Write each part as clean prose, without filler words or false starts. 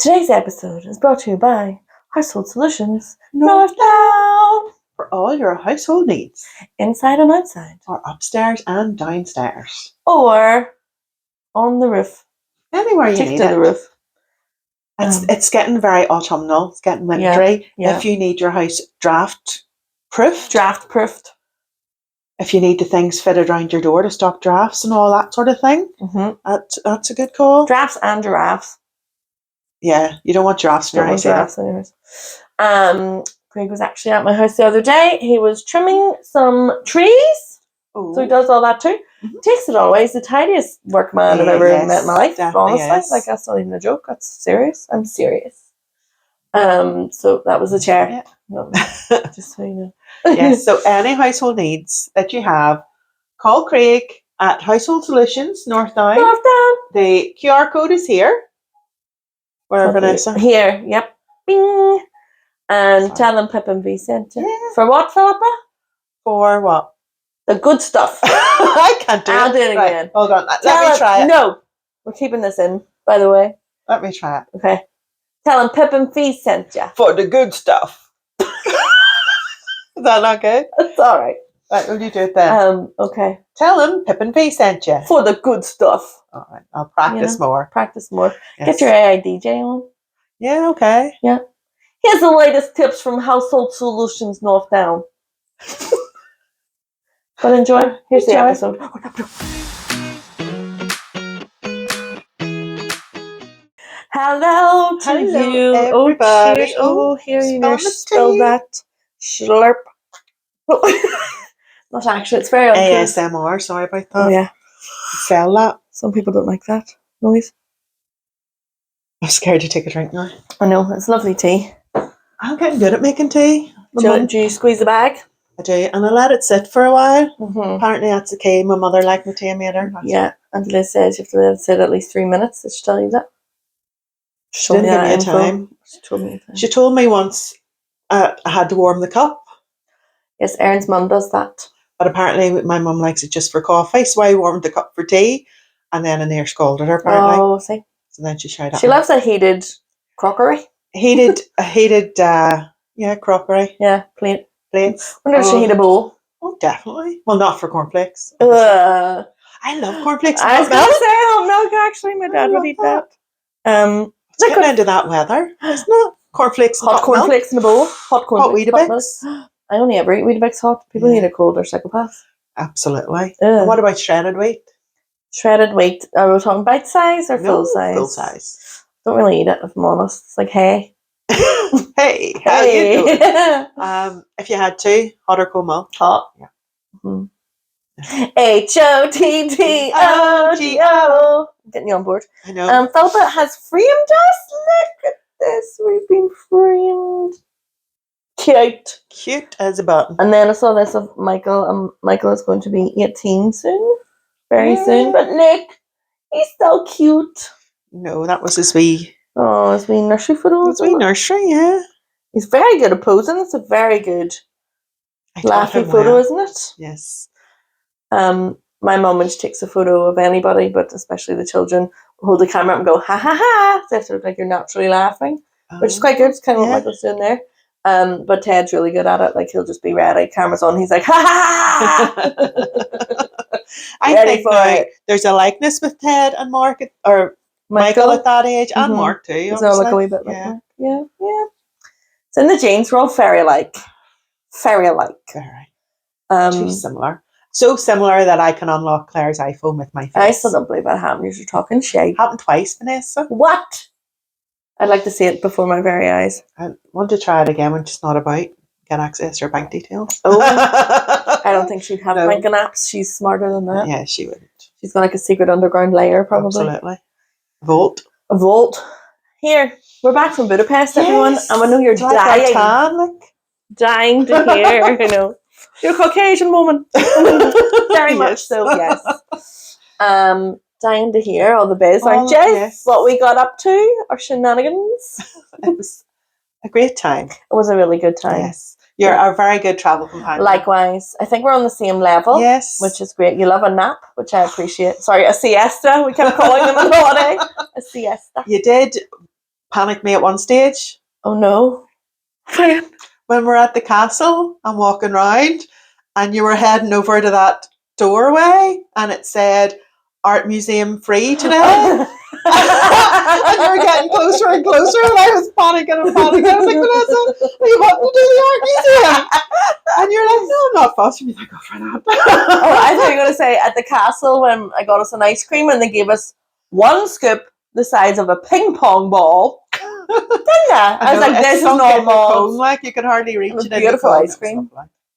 Today's episode is brought to you by Household Solutions Northdown for all your household needs, inside and outside, or upstairs and downstairs, or on the roof. anywhere you Take need to it. The roof. It's getting very autumnal. It's getting wintry. Yeah. If you need your house draft proofed, if you need the things fitted around your door to stop drafts and all that sort of thing, that's a good call. Drafts and giraffes. Yeah, you don't want giraffes in your house either. Craig was actually at my house the other day. He was trimming some trees. Oh. So he does all that too. Takes it all away. He's the tidiest workman I've ever met in my life, honestly. Is. Like, that's not even a joke. That's serious. I'm serious. So that was a chair. Yeah. No, just so you know. Yes, so any household needs that you have, call Craig at Household Solutions, Northdown. The QR code is here. Where, Vanessa? Here, yep. Bing. And tell them Pip V sent you. Yeah. For what, Philippa? For what? The good stuff. I can't do it. I'll do it again. Right, hold on. Let me try it. No. We're keeping this in, by the way. Let me try it. Okay. Tell them Pip V sent you. For the good stuff. Is that not good? It's alright. Right, will you do it then? Okay. Tell them Pip V sent you. For the good stuff. Alright, I'll practice more. Practice more. Yes. Get your AIDJ on. Yeah, okay. Yeah. Here's the latest tips from Household Solutions Northdown. But enjoy. Here's the episode. Hello to you. Everybody. Oh, here you go. Spill that. Slurp. Not actually. It's very uncouth. ASMR. Sorry about that. Oh, yeah. Sell that. Some people don't like that noise. I'm scared to take a drink now. I know. It's lovely tea. I'm getting good at making tea. Do you squeeze the bag? I do, and I let it sit for a while. Mm-hmm. Apparently that's the key. My mother liked my tea, made her. Yeah, and Liz says you have to let it sit at least 3 minutes. Did she tell you that? She didn't give me a time. She told me once I had to warm the cup. Yes, Erin's mum does that. But apparently my mum likes it just for coffee, so I warmed the cup for tea, and then an ear scalded her, apparently. Oh, see. So then she tried that. She loves a heated crockery. Heated crockery. Yeah, plates. Wonder if she heat a bowl. Oh, definitely. Well, not for cornflakes. I love cornflakes. I was going to say hot milk, actually. My dad would eat that. It's getting into that weather, isn't it? Cornflakes and hot cornflakes in a bowl. Hot cornflakes. Hot Weetabix. I only ever eat Weetabix hot. People eat it cold or psychopaths. Absolutely. And what about shredded wheat? Shredded wheat. Are we talking bite size or full size? Full size. Don't really eat it, if I'm honest. It's like, hey. Hey, how you doing? If you had to, hot or cold milk? Hot. Yeah. Mm-hmm. HOTTOGO. Getting you on board. I know. Philippa has framed us. Look at this. We've been framed. Cute as a button. And then I saw this of Michael. Michael is going to be 18 soon. Very soon. But look, he's so cute. No, that was his wee... Oh, his wee nursery photo. His wee nursery, yeah. He's very good at posing. It's a very good laughy photo, isn't it? Yes. My mum, when she takes a photo of anybody, but especially the children, hold the camera up and go, ha ha ha. So it looks like you're naturally laughing, which is quite good. It's kind of what Michael's doing there. But Ted's really good at it. Like, he'll just be ready. Camera's on. He's like, ha ha ha. I think there's a likeness with Ted and Mark, or Michael at that age, and Mark too. It's all like a wee bit like Mark. Yeah. It's in the genes. We're all fairy-like. Fairy-like. Very. Too similar. So similar that I can unlock Claire's iPhone with my face. I still don't believe that happened. You're talking shit. Happened twice, Vanessa. What? I'd like to see it before my very eyes. I want to try it again when she's not about. Get access to her bank details. Oh, I don't think she'd have banking apps. She's smarter than that. Yeah, she wouldn't. She's got like a secret underground layer, probably. Absolutely. A vault. Here, we're back from Budapest, everyone. And I know you're dying to hear, you know, your Caucasian woman. Very much so, yes. Dying to hear all the biz, aren't you? Yes. What we got up to, our shenanigans. It was a great time. It was a really good time. Yes. You're a very good travel companion. Likewise. I think we're on the same level. Yes. Which is great. You love a nap, which I appreciate. Sorry, a siesta. We kept calling them on holiday. A siesta. You did panicked me at one stage. Oh no. When we're at the castle, I'm walking round, and you were heading over to that doorway, and it said art museum free today. And you were getting closer and closer, and I was panicking and panicking. I was like, Vanessa, are you wanting to do the art museum? And you're like, no, I'm not fussed. You're like, go for that. Oh, I thought you were going to say at the castle when I got us an ice cream and they gave us one scoop the size of a ping pong ball. Didn't I? I was like, this is not malls. Like, you could hardly reach it. Beautiful ice cream.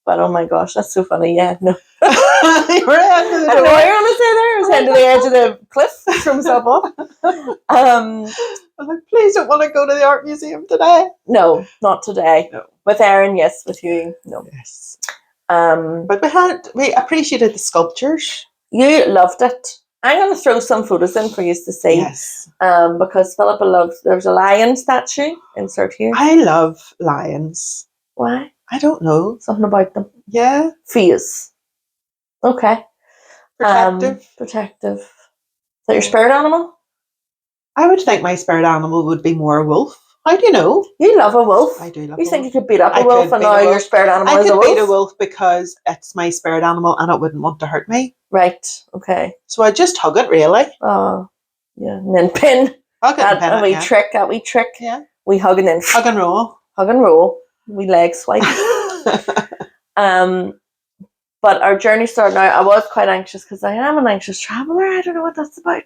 But oh my gosh, that's so funny. Yeah, no. You were heading to the I don't know what you're going to say there. I was heading to the edge of the cliff, threw myself off. I'm like, please don't want to go to the art museum today. No, not today. No. With Erin, yes. With you, no. Yes. But we appreciated the sculptures. You loved it. I'm going to throw some photos in for you to see. Yes. Because Philippa loves. There's a lion statue. Insert here. I love lions. Why? I don't know. Something about them. Yeah. Fears. Okay. Protective. Is that your spirit animal? I would think my spirit animal would be more a wolf. How do you know? You love a wolf. I do love You a think wolf. you could beat up a wolf and now your spirit animal is a wolf? I could beat a wolf because it's my spirit animal and it wouldn't want to hurt me. Right. Okay. So I just hug it, really. Oh. Yeah. And then pin. Hug it and pin it, that wee trick. Yeah. We hug and then hug and roll. Hug and roll. We leg swipe. But our journey started out. I was quite anxious because I am an anxious traveller. I don't know what that's about.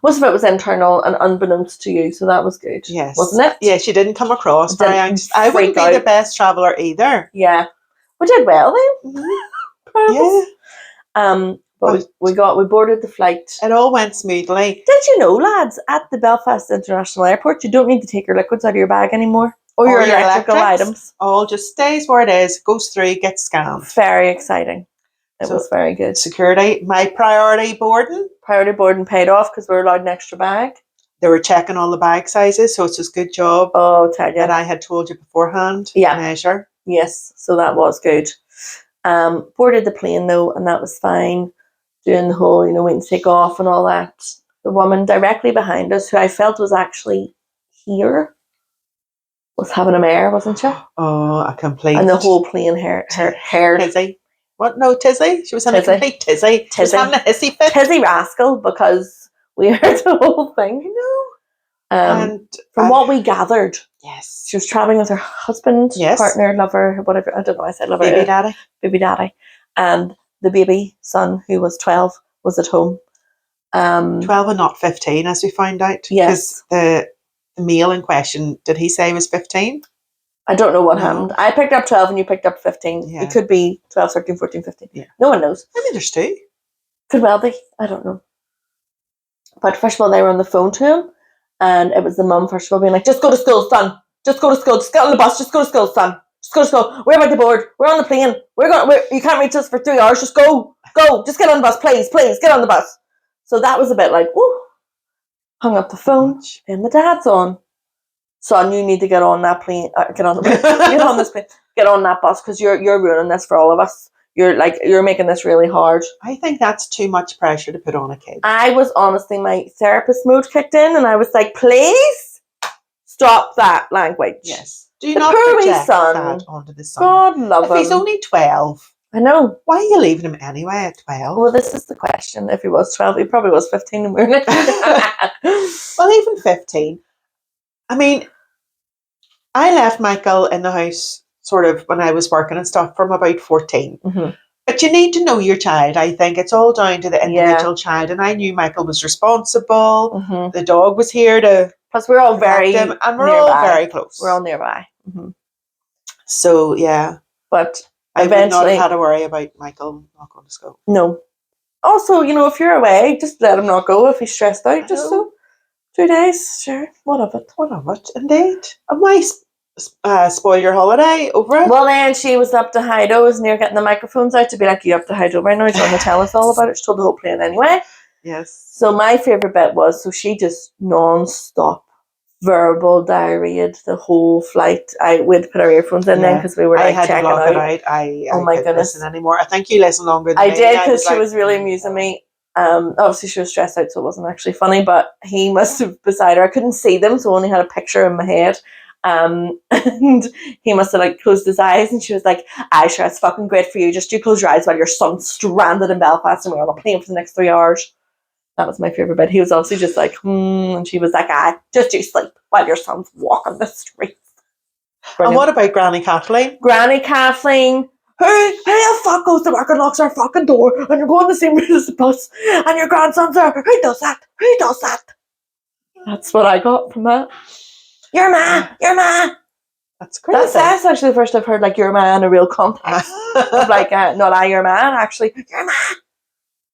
Most of it was internal and unbeknownst to you, so that was good. Yes. Wasn't it? Yes, you didn't come across very anxious. I wouldn't be the best traveller either. Yeah. We did well then. Yeah. But we boarded the flight. It all went smoothly. Did you know, lads, at the Belfast International Airport, you don't need to take your liquids out of your bag anymore? Or your electrical items. All just stays where it is, goes through, gets scanned. Very exciting. It was very good. Security, my priority boarding. Priority boarding paid off because we were allowed an extra bag. They were checking all the bag sizes, so it's a good job. Oh, tell you. That I had told you beforehand. Yeah. Measure. Yes, so that was good. Boarded the plane though, and that was fine. Doing the whole, waiting to take off and all that. The woman directly behind us, who I felt was actually here, was having a mare, wasn't she? Oh, a complete. And the whole plane, her hair. Tizzy. What? No, tizzy? She was having a complete tizzy. She was having a hissy fit. Tizzy rascal, because we heard the whole thing. I know. And from what we gathered, yes, she was traveling with her husband, partner, lover, whatever. I don't know. I said lover. Baby daddy, and the baby son, who was 12, was at home. 12 and not 15, as we found out. Yes, the male in question, did he say he was 15? I don't know what happened. I picked up 12 and you picked up 15. Yeah. It could be 12, 13, 14, 15. Yeah. No one knows. Maybe there's two. Could well be. I don't know. But first of all, they were on the phone to him. And it was the mum, first of all, being like, just go to school, son. Just go to school. Just get on the bus. Just go to school, son. Just go to school. We're about to board. We're on the plane. You can't reach us for 3 hours. Just go. Go. Just get on the bus, please. Please, get on the bus. So that was a bit like, ooh. Hung up the phone. And the dad's on. Son, you need to get on that plane. Get on this plane. Get on that bus because you're ruining this for all of us. You're making this really hard. I think that's too much pressure to put on a kid. I was honestly, my therapist mode kicked in, and I was like, please stop that language. Yes. Do not project that onto the son. God love him. If he's only 12. I know. Why are you leaving him anyway at 12? Well, this is the question. If he was 12, he probably was 15 and we were like... Well, even 15. I mean, I left Michael in the house sort of when I was working and stuff from about 14. Mm-hmm. But you need to know your child. I think it's all down to the individual child. And I knew Michael was responsible. Mm-hmm. The dog was here to... Plus, we're all very and we're all very close. We're all nearby. Mm-hmm. So, yeah. But I would not have had to worry about Michael not going to school. No. Also, if you're away, just let him not go if he's stressed out. Just so 2 days, sure. What of it? What of it? Indeed. And why spoil your holiday over it? Well, then she was up to Hydo, was near getting the microphones out to be like, you up to Hydo right now? She's going to tell us all about it. She told the whole plane anyway. Yes. So my favourite bit was, so she just non-stop verbal diarrheaed the whole flight. We had to put our earphones in then because we were like checking out. I oh my couldn't goodness. listen anymore. I think you listened longer than I me. did because she was really amusing me. Obviously she was stressed out, so it wasn't actually funny, but he must have beside her. I couldn't see them, so I only had a picture in my head. And he must have like closed his eyes, and she was like, "I sure it's fucking great for you. Just you close your eyes while your son's stranded in Belfast and we're on a plane for the next 3 hours." That was my favourite bit. He was obviously just like, and she was like, just you sleep while your son's walking the streets. Brilliant. And what about Granny Kathleen? Granny Kathleen, who the fuck goes to work and locks our fucking door and you're going the same route as the bus and your grandson's there? Who does that? Who does that? That's what I got from that. Your ma. That's crazy. That's actually the first I've heard like your ma in a real context. Of like, not I, your man, actually, your ma.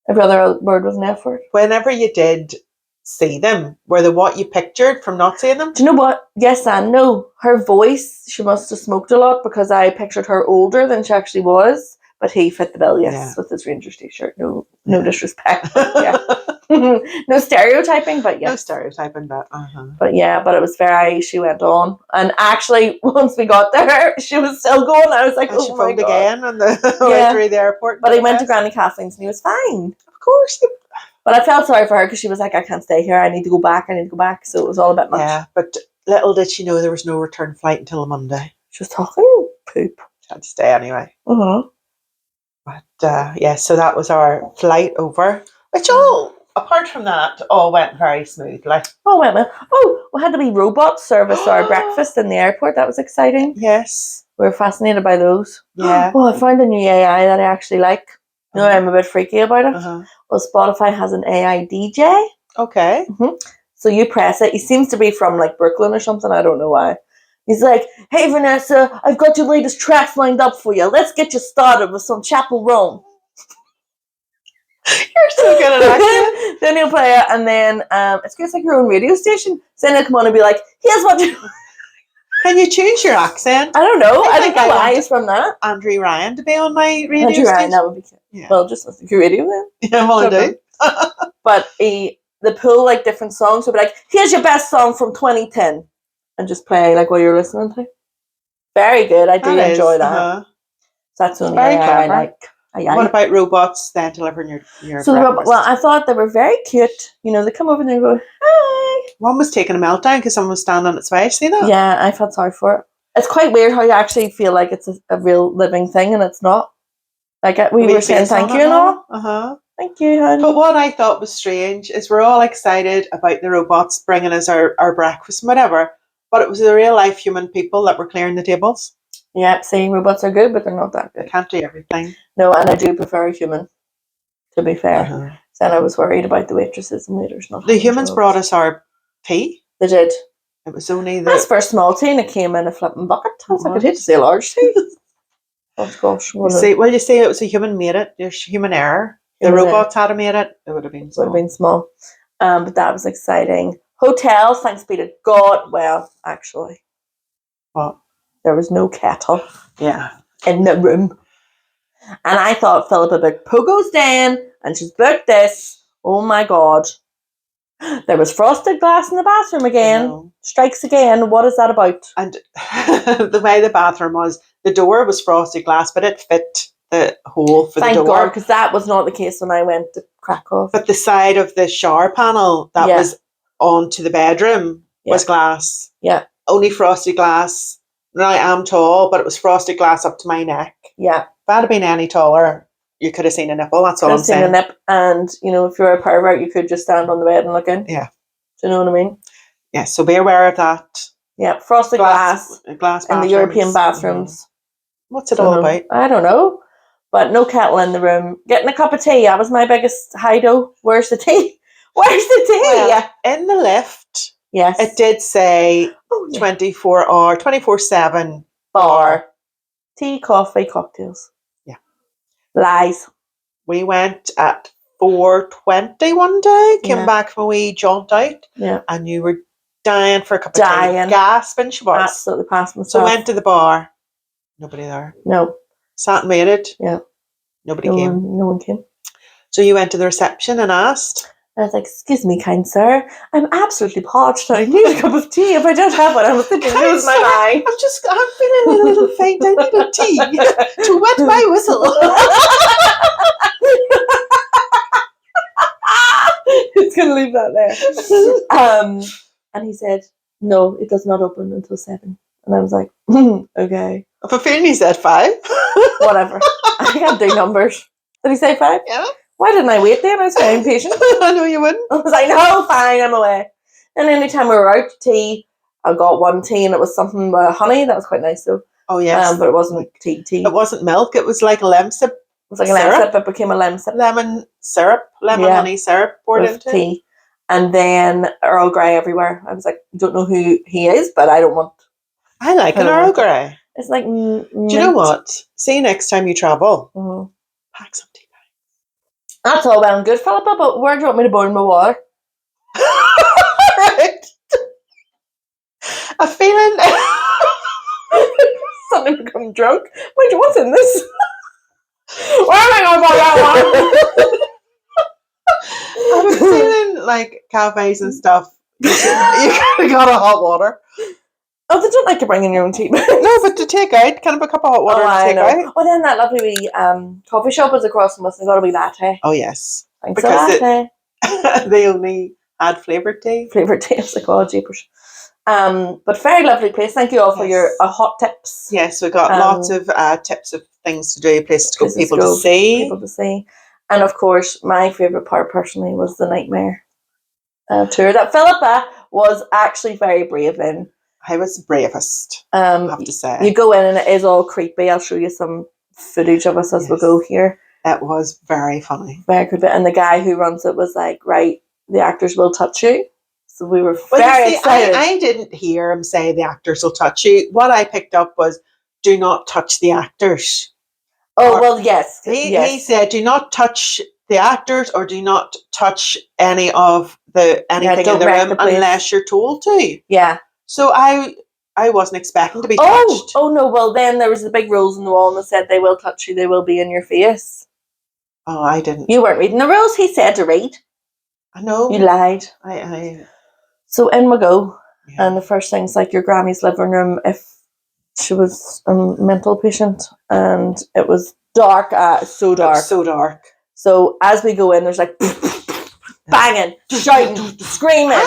Every other word was an F word. Whenever you did see them, were they what you pictured from not seeing them? Do you know what? Yes and no. Her voice, she must have smoked a lot because I pictured her older than she actually was. But he fit the bill, yes, with his Rangers t-shirt. No disrespect. Yeah. No stereotyping, but yes. No stereotyping, but But yeah, but it was she went on. And actually, once we got there, she was still going. I was like, and oh she my phoned God. again on the way through the airport. But he went to Granny Kathleen's and he was fine. Of course. But I felt sorry for her because she was like, I can't stay here. I need to go back. So it was all a bit much. Yeah, but little did she know there was no return flight until Monday. She was talking poop. She had to stay anyway. Mm-hmm. But so that was our flight over, which all, apart from that, all went very smoothly. Oh, wait a minute. Oh, we had the wee robot service our breakfast in the airport. That was exciting. Yes. We were fascinated by those. Yeah. Oh, I found a new AI that I actually like. You know, I'm a bit freaky about it. Well, Spotify has an AI DJ. Okay. Mm-hmm. So you press it. He seems to be from like Brooklyn or something. I don't know why. He's like, "Hey Vanessa, I've got your latest tracks lined up for you. Let's get you started with some Chapel Roan." You're so good at acting. Then he'll play it, and then it's like your own radio station. So then he'll come on and be like, "Here's what you." Can you choose your accent? I don't know. I think think the I lie want is from that. Andrew Ryan to be on my radio Andrew station. Ryan, that would be cute. Yeah. Well, just listen to your radio then. Yeah, well, I do. But they pull like different songs. So be like, "Here's your best song from 2010," and just play like what you're listening to. Very good. I do enjoy that. So that's only very AI clever. I like. What about robots then delivering your So breakfast? I thought they were very cute. You know, they come over and they go, "Hi." One was taking a meltdown because someone was standing on its way. See that? Yeah, I felt sorry for it. It's quite weird how you actually feel like it's a real living thing and it's not. Like we were saying thank you and all. Thank you, honey. But what I thought was strange is we're all excited about the robots bringing us our breakfast and whatever, but it was the real life human people that were clearing the tables. Yeah, saying robots are good, but they're not that good. They can't do everything. No, and I do prefer a human, to be fair. Then I was worried about the waitresses and waiters not. The humans brought us our tea. They did. It was only That's for a small tea and it came in a flipping bucket. I was like, I'd hate to say a large tea. Oh gosh. You say it was a human made it. There's human error. The robots had made it. It would have been small. Would have been small. But that was exciting. Hotel, thanks be to God. Well, actually. What? There was no kettle. Yeah. In the room. And I thought Philippa booked Pogo's Den and she's booked this. Oh my God. There was frosted glass in the bathroom again. Strikes again. What is that about? And the way the bathroom was, the door was frosted glass, but it fit the hole for the door. Thank God, because that was not the case when I went to Krakow. But the side of the shower panel that was onto the bedroom was glass. Yeah. Only frosted glass. Now I am tall, but it was frosted glass up to my neck. Yeah. If I had been any taller, you could have seen a nipple. That's all I'm saying. Seen a nip, and you know, if you're a pervert, you could just stand on the bed and look in. Yeah. Do you know what I mean? Yeah. So be aware of that. Yeah, frosted glass in the European bathrooms. What's it all about? I don't know, but no kettle in the room. Getting a cup of tea. That was my biggest hideout. Where's the tea? Where's the tea? Well, in the lift. Yes. It did say 24/7 bar. Tea, coffee, cocktails. Yeah. Lies. We went at 4:20 one day, came back from a wee jaunt out, and you were dying for a cup of tea. Gasping she was. Absolutely past myself. So went to the bar. Nobody there. No. Sat and waited. Yeah. Nobody came. No one came. So you went to the reception and asked? I was like, "Excuse me, kind sir, I'm absolutely parched. I need a cup of tea. If I don't have one, I will simply lose my mind. I'm feeling a little faint. I need a tea to wet my whistle." just going to leave that there. And he said, no, it does not open until 7. And I was like, okay. I have a feeling he said 5. Whatever. I can't do numbers. Did he say 5? Yeah. Why didn't I wait then? I was very impatient. I know you wouldn't. I was like, no, fine, I'm away. And anytime we were out, tea, I got one tea and it was something with honey. That was quite nice though. Oh, yes. But it wasn't tea. It wasn't milk. It was like a lemsip. It was like a lemsip. It became a lemsip. Lemon syrup. Honey syrup poured into tea. And then Earl Grey everywhere. I was like, don't know who he is, but I don't want. I like an Earl Grey. It's like Do you know what? See, next time you travel, pack some tea bags. That's all well and good, Philippa, but where do you want me to boil my water? Right. A feeling. Suddenly become drunk. Wait, what's in this? Where am I going to buy that one? I have a feeling like cafes and stuff. You got a hot water. Oh, they don't like to bring in your own tea. No, but to take out, kind of a cup of hot water to take out. Well, then that lovely wee coffee shop was across from us and got a wee latte. Oh, yes. Thanks Because a latte. They only had flavoured tea. Flavoured tea. It's like, oh, jeepers. But very lovely place. Thank you all for your hot tips. Yes, we got lots of tips of things to do, places to go, people to see. And of course, my favourite part personally was the nightmare tour that Philippa was actually very brave in. I was the bravest, I have to say. You go in and it is all creepy. I'll show you some footage of us as we go here. It was very funny. Very creepy. And the guy who runs it was like, right, the actors will touch you. So we were very excited. I didn't hear him say the actors will touch you. What I picked up was, do not touch the actors. Oh, well, yes. He said, do not touch the actors or do not touch anything in the room unless you're told to. Yeah. So I wasn't expecting to be touched. Oh, no. Well, then there was the big rules on the wall and they said they will touch you. They will be in your face. Oh, I didn't. You weren't reading the rules. He said to read. I know. You lied. So in we go. Yeah. And the first thing's like your granny's living room if she was a mental patient. And it was dark. So dark. It was so dark. So as we go in, there's like banging, shouting, screaming.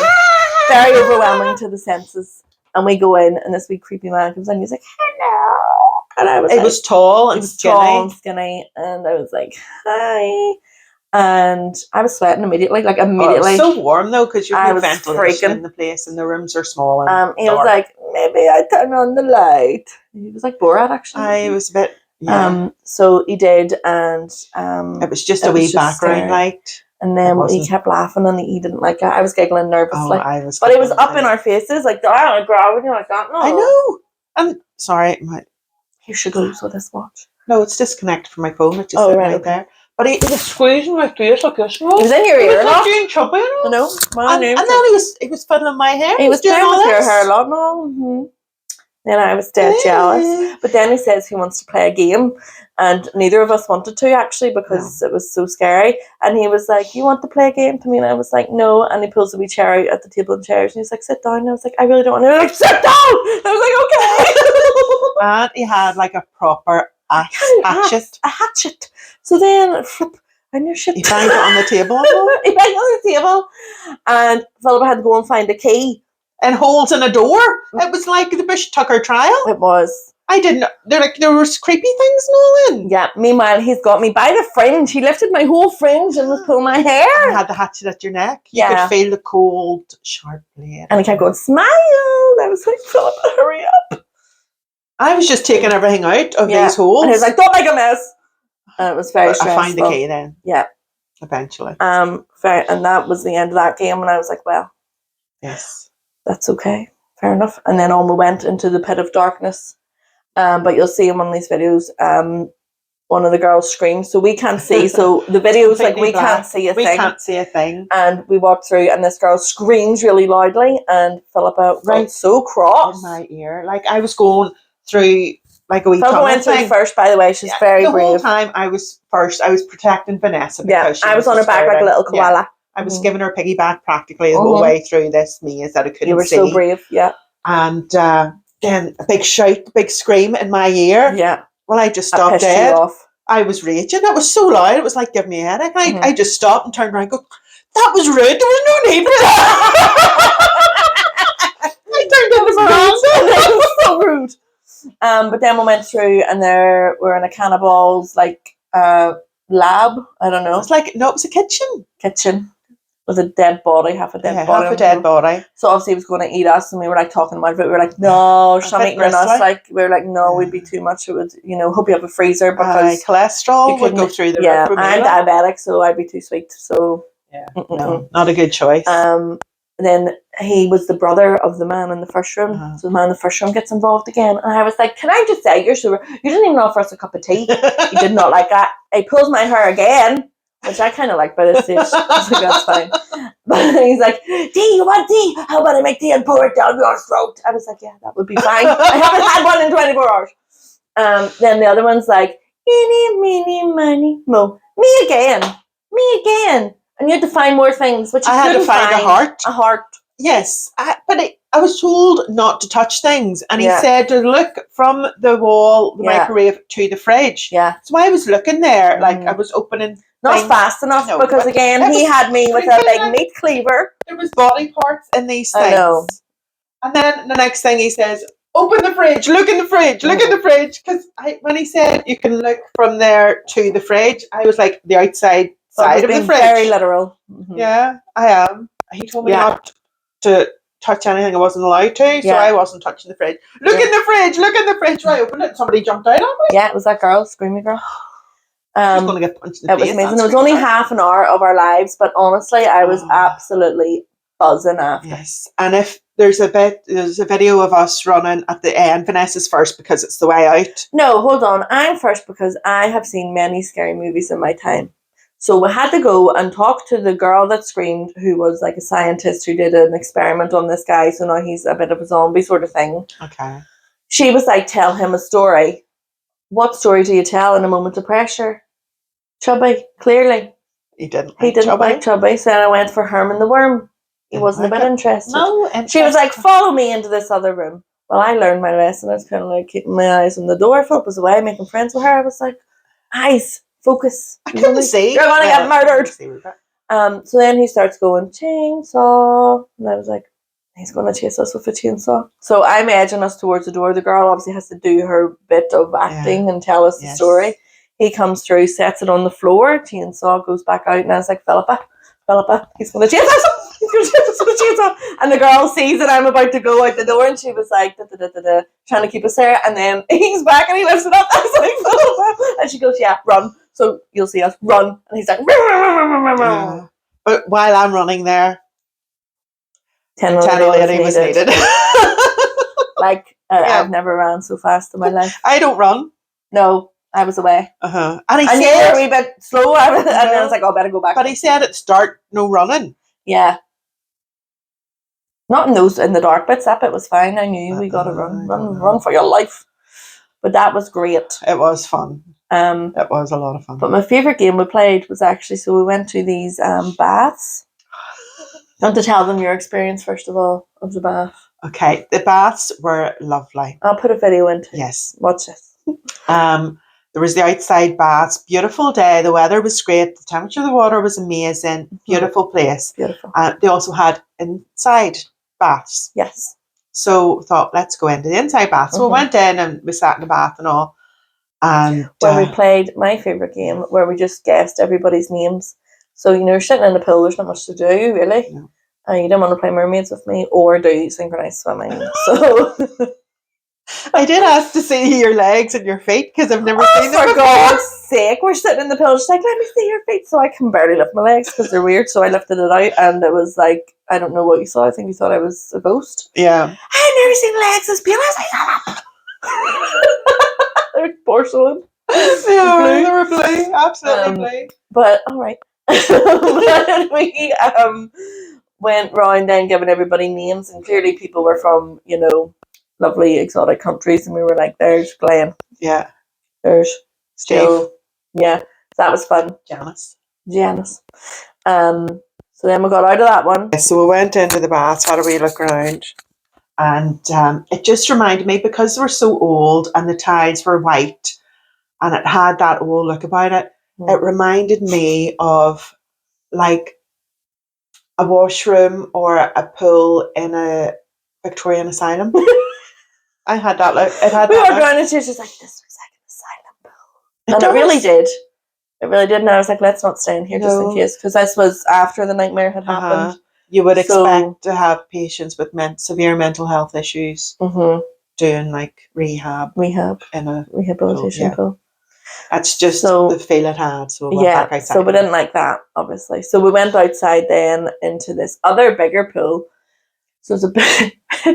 Very overwhelming to the senses. And we go in, and this wee creepy man comes in. He's like, "Hello," and I was. It was tall and skinny, and I was like, "Hi," and I was sweating immediately. Oh, it was so warm though, because you're ventilation in the place, and the rooms are small. And he was like, "Maybe I turn on the light." He was like Borat, actually. I was a bit. Yeah. So he did, and it was just a wee background light. And then he kept laughing and he didn't like it. I was giggling nervously. But it was up in our faces, like, I don't grab with you like that. No. I know. I'm sorry. You should lose with this watch. No, it's disconnected from my phone. It's just right there. But he was squeezing my face like this. He was in your ear a lot. Doing chubby, I know. And then he was fiddling my hair. He was playing with your hair a lot. No. Then I was dead jealous. But then he says he wants to play a game. And neither of us wanted to, actually, because it was so scary. And he was like, you want to play a game to me? And I was like, no. And he pulls a wee chair out at the table and chairs. And he's like, sit down. And I was like, I really don't want to. He was like, sit down! And I was like, okay. And he had like a proper hatchet. A hatchet. So then, flip, I knew shit. He banged it on the table. He banged on the table. And Philippa had to go and find a key. And holes in a door. It was like the Bush Tucker trial. It was. I didn't know. There was creepy things and all in. Yeah. Meanwhile, he's got me by the fringe. He lifted my whole fringe and was pulling my hair. You had the hatchet at your neck. You could feel the cold, sharp blade. And he kept going, smile. I was like, Philippa, hurry up. I was just taking everything out of these holes. And he was like, don't make a mess. And it was very stressful. I find the key then. Yeah. Eventually. And that was the end of that game. And I was like, well. Yes. That's okay. Fair enough. And then on we went into the pit of darkness. But you'll see in one of these videos, one of the girls screams. So we can't see. So the video's like we can't see a thing. We can't see a thing. And we walked through and this girl screams really loudly and Philippa got so cross. In my ear. Like I was going through like a wee tunnel went through first, by the way. She's very brave. The whole time I was first. I was protecting Vanessa because I was on her back like a little koala. Yeah. I was giving her piggyback practically the whole way through this maze that I couldn't see. You were so brave, yeah. And then a big shout, a big scream in my ear. Yeah. Well, I just stopped dead. I was raging. That was so loud. It was like giving me a headache. I just stopped and turned around and go, That was rude. There was no need for that. I turned into It was so rude. But then we went through, and there we're in a cannibal's like lab. I don't know. It's like, no, it was a kitchen with a dead body, half a dead body. half a dead body. So obviously he was going to eat us, and we were like talking about it. We were like, no, stop eating us. Like we were like, no, we'd be too much. It would, hope you have a freezer because cholesterol would go through the roof. Yeah, I'm diabetic, so I'd be too sweet. So no, not a good choice. Then he was the brother of the man in the first room. So the man in the first room gets involved again. And I was like, can I just say, you didn't even offer us a cup of tea. He did not like that. He pulls my hair again, which I kind of like by this stage. I was like, that's fine. But he's like, tea, you want tea? How about I make tea and pour it down your throat? I was like, yeah, that would be fine. I haven't had one in 24 hours. Then the other one's like, eeny, meeny, miny, mo. Me again. And you had to find more things, which I had to find a heart. A heart. Yes, but I was told not to touch things, and he said to look from the wall, the microwave, to the fridge. Yeah. So I was looking there, like I was opening. Not things. Fast enough, because again, he had me with a big meat cleaver. There was body parts in these things. I know. And then the next thing he says, open the fridge, look in the fridge, look in the fridge. Because when he said you can look from there to the fridge, I was like the outside side of the fridge. Very literal. Mm-hmm. Yeah, I am. He told me not to touch anything I wasn't allowed to, so I wasn't touching the fridge. Look in the fridge, look in the fridge. So I opened it and somebody jumped out on me. Yeah, it was that girl, screamy girl. She's going to get punched in the face. It was amazing. It was only half an hour of our lives, but honestly, I was absolutely buzzing after. Yes, and if there's a video of us running at the end. Vanessa's first because it's the way out. No, hold on. I'm first because I have seen many scary movies in my time. So we had to go and talk to the girl that screamed, who was like a scientist who did an experiment on this guy. So now he's a bit of a zombie sort of thing. Okay. She was like, tell him a story. What story do you tell in a moment of pressure? Chubby, clearly. He didn't like Chubby. So I went for Herman the Worm. He wasn't a bit interested. No, she was like, follow me into this other room. Well, I learned my lesson. I was kind of like keeping my eyes on the door. Philip was away making friends with her. I was like, eyes, focus. I couldn't see. You're going to get murdered. So then he starts going, chainsaw. And I was like, he's going to chase us with a chainsaw. So I'm edging us towards the door. The girl obviously has to do her bit of acting and tell us the story. He comes through, sets it on the floor. Chainsaw goes back out. And I was like, Philippa, he's going to chase us. And the girl sees that I'm about to go out the door, and she was like, trying to keep us there. And then he's back and he lifts it up. I was like, and she goes, yeah, run. So you'll see us run. And he's like, yeah. But while I'm running there, 10 lady was needed. Like, I've never ran so fast in my life. I don't run. No. I was away. And he said, you were a wee bit slow. And then I was like, I better go back. But he said at start, no running. Yeah. Not in the dark bits. That bit was fine. I knew we got to run for your life. But that was great. It was fun. It was a lot of fun. But my favourite game we played was actually, so we went to these baths. You want to tell them your experience, first of all, of the bath? Okay. The baths were lovely. I'll put a video into it. Yes. Watch this. There was the outside baths. Beautiful day. The weather was great. The temperature of the water was amazing. Beautiful place. Beautiful. They also had inside baths. Yes. So thought, let's go into the inside bath. So we went in and we sat in the bath and all. And where we played my favourite game, where we just guessed everybody's names. So, you're sitting in the pool, there's not much to do, really. No. You didn't want to play mermaids with me or do synchronised swimming. So I did ask to see your legs and your feet because I've never seen them before. For God's sake, we're sitting in the pool. She's like, let me see your feet. So I can barely lift my legs because they're weird. So I lifted it out and it was like, I don't know what you saw. I think you thought I was a ghost. Yeah. I've never seen legs as pale as I saw. They're porcelain. They were blue. Absolutely blue. But, all right. We went round then giving everybody names, and clearly people were from, lovely exotic countries, and we were like, there's Glenn. Yeah. There's Steve. Yeah. So that was fun. Janice. So then we got out of that one. So we went into the baths, had a wee look around, and it just reminded me, because they were so old and the tiles were white and it had that old look about it, it reminded me of like a washroom or a pool in a Victorian asylum. I had that look. It had We that were look. going and she was just like, this looks like an asylum pool. And does. it really did. It really did. And I was like, let's not stay in here just in No. case. Because this was after the nightmare had happened. You would So- expect to have patients with severe mental health issues doing like rehab in a rehabilitation yeah. pool. That's just So- the feel it had. So we went Yeah, back outside. so we didn't like that, obviously. So we went outside then into this other bigger pool. So it's a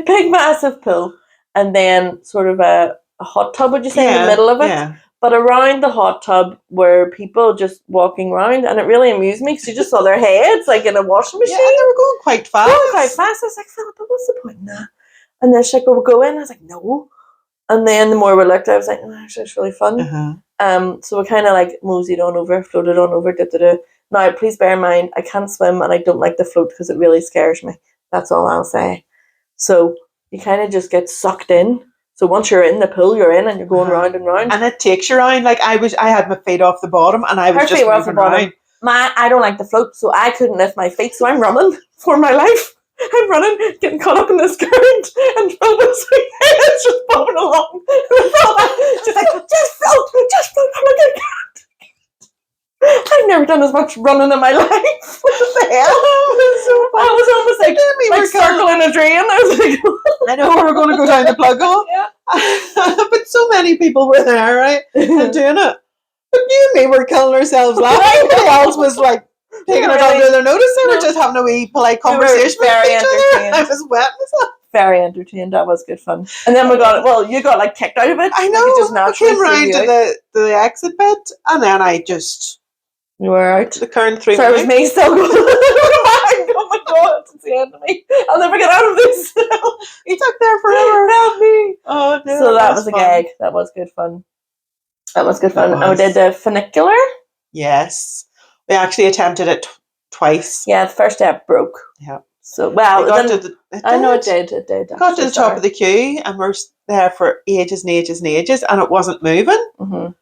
big massive pool. And then sort of a hot tub, would you say, in the middle of it? Yeah. But around the hot tub were people just walking around, and it really amused me because you just saw their heads like in a washing machine. Yeah, and they were going quite fast. I was like, Philippa, what's the point in that? And then she's like, we'll go in. I was like, no. And then the more we looked, I was like, actually, it's really fun. So we kind of like moseyed on over, floated on over. Now, please bear in mind, I can't swim and I don't like the float because it really scares me. That's all I'll say. So you kind of just get sucked in. So once you're in the pool, you're in and you're going round and round. And it takes you around. Like I had my feet off the bottom and I was Her just feet were off the moving bottom. around. I don't like the float, so I couldn't lift my feet. So I'm running for my life. I'm running, getting caught up in this current, and Philippa's like, it's just bobbing along. She's like, just float. I'm like, I can't. I've never done as much running in my life. What the hell? I was almost like circling a drain. I was like, I know we were going to go down the plug hole. Yeah. But so many people were there, right? And doing it. But you and me were killing ourselves laughing. Everybody else was like taking it under their notice. They were just having a wee polite conversation with very each other. entertained. I was wet myself. Very entertained. That was good fun. And then you got like kicked out of it. I know. Like, it just I naturally came round threw you to out. the exit bit and then I just You were out. the current 3 So it was minutes. me still going. Oh my god, it's the end of me. I'll never get out of this. You took there forever. Help me. Oh, no, So that was a fun. gag. That was good fun. That was good fun. That And we did the funicular. Yes. We actually attempted it twice. Yeah, the first step broke. Yeah. So, well, We got then, to I know it did. It did. Got to the top of the queue and we're there for ages and ages and ages and it wasn't moving. Mm-hmm.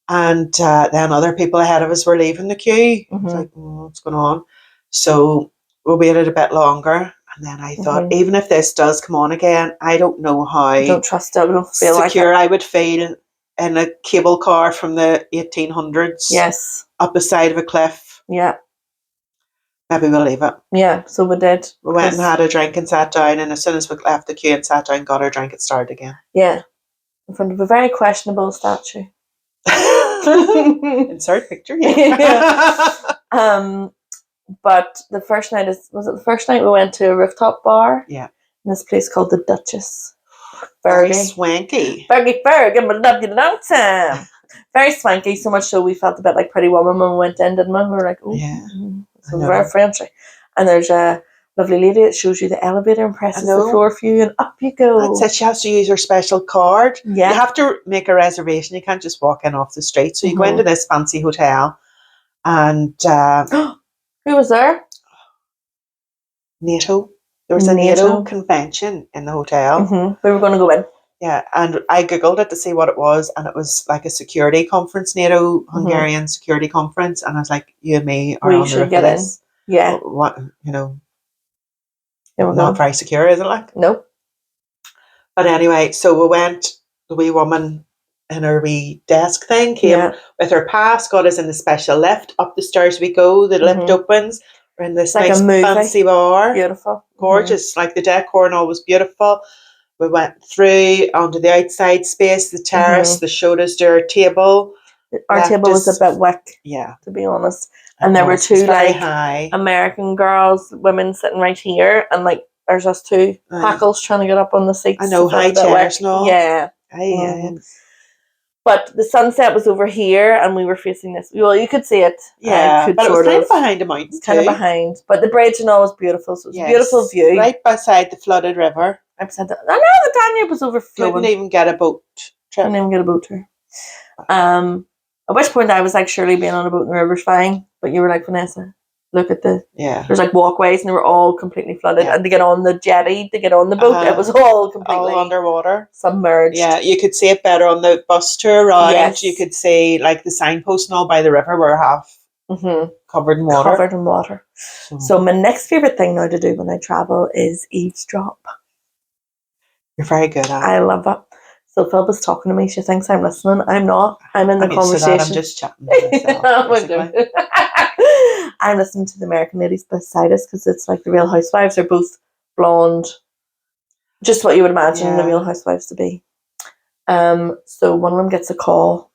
And then other people ahead of us were leaving the queue. Mm-hmm. It's like, what's going on? So we waited a bit longer. And then I thought, even if this does come on again, I don't know how I don't trust it. I don't feel secure like I would feel in a cable car from the 1800s. Yes. Up the side of a cliff. Yeah. Maybe we'll leave it. Yeah, so we did. We went and had a drink and sat down, and as soon as we left the queue and sat down, got our drink, it started again. Yeah. In front of a very questionable statue. Insert picture. Yeah. But the first night was it the first night we went to a rooftop bar? Yeah. In this place called the Duchess. Very swanky. Fergie, I love you long time. Very swanky, so much so we felt a bit like Pretty Woman when we went in, didn't we? We were like, oh, yeah. So very Frenchy. And there's a lovely lady that shows you the elevator and presses the floor for you, and up you go. That's it. She has to use her special card. Yeah. You have to make a reservation. You can't just walk in off the street. So you go into this fancy hotel, and who was there? NATO. There was a NATO convention in the hotel. We were going to go in. Yeah, and I googled it to see what it was, and it was like a security conference, NATO Hungarian security conference, and I was like, "You and me are on the roof of this." Yeah, what not very secure, is it? Like no. But anyway, so we went. The wee woman in her wee desk thing came with her pass, got us in the special lift up the stairs. We go. The lift opens. We're in this nice fancy bar, beautiful, gorgeous. Like the decor and all was beautiful. We went through onto the outside space, the terrace. They showed us their table. Our table was a bit wick, to be honest. And there were two like American women sitting right here, and like there's us two hackles trying to get up on the seats. I know, high chairs and all. Yeah. But the sunset was over here, and we were facing this. Well, you could see it. Yeah, but it was kind of behind the mountains kind of behind. But the bridge and all was beautiful, so it was a beautiful view. Right beside the flooded river. I know the Danube was overflowing. Couldn't even get a boat trip. Couldn't even get a boat tour. At which point I was like, surely being on a boat in the river's fine. But you were like, Vanessa, look at there's like walkways and they were all completely flooded. And to get on the jetty, to get on the boat, it was all completely underwater, submerged. Yeah, you could see it better on the bus tour around. Yes. You could see like the signposts and all by the river were half covered in water. Covered in water. So my next favourite thing now to do when I travel is eavesdrop. You're very good at it. I love it. So Phil was talking to me. She thinks I'm listening. I'm not. I'm in the conversation. I'm just chatting to myself. I'm listening to the American ladies beside us because it's like the Real Housewives are both blonde. Just what you would imagine the Real Housewives to be. So one of them gets a call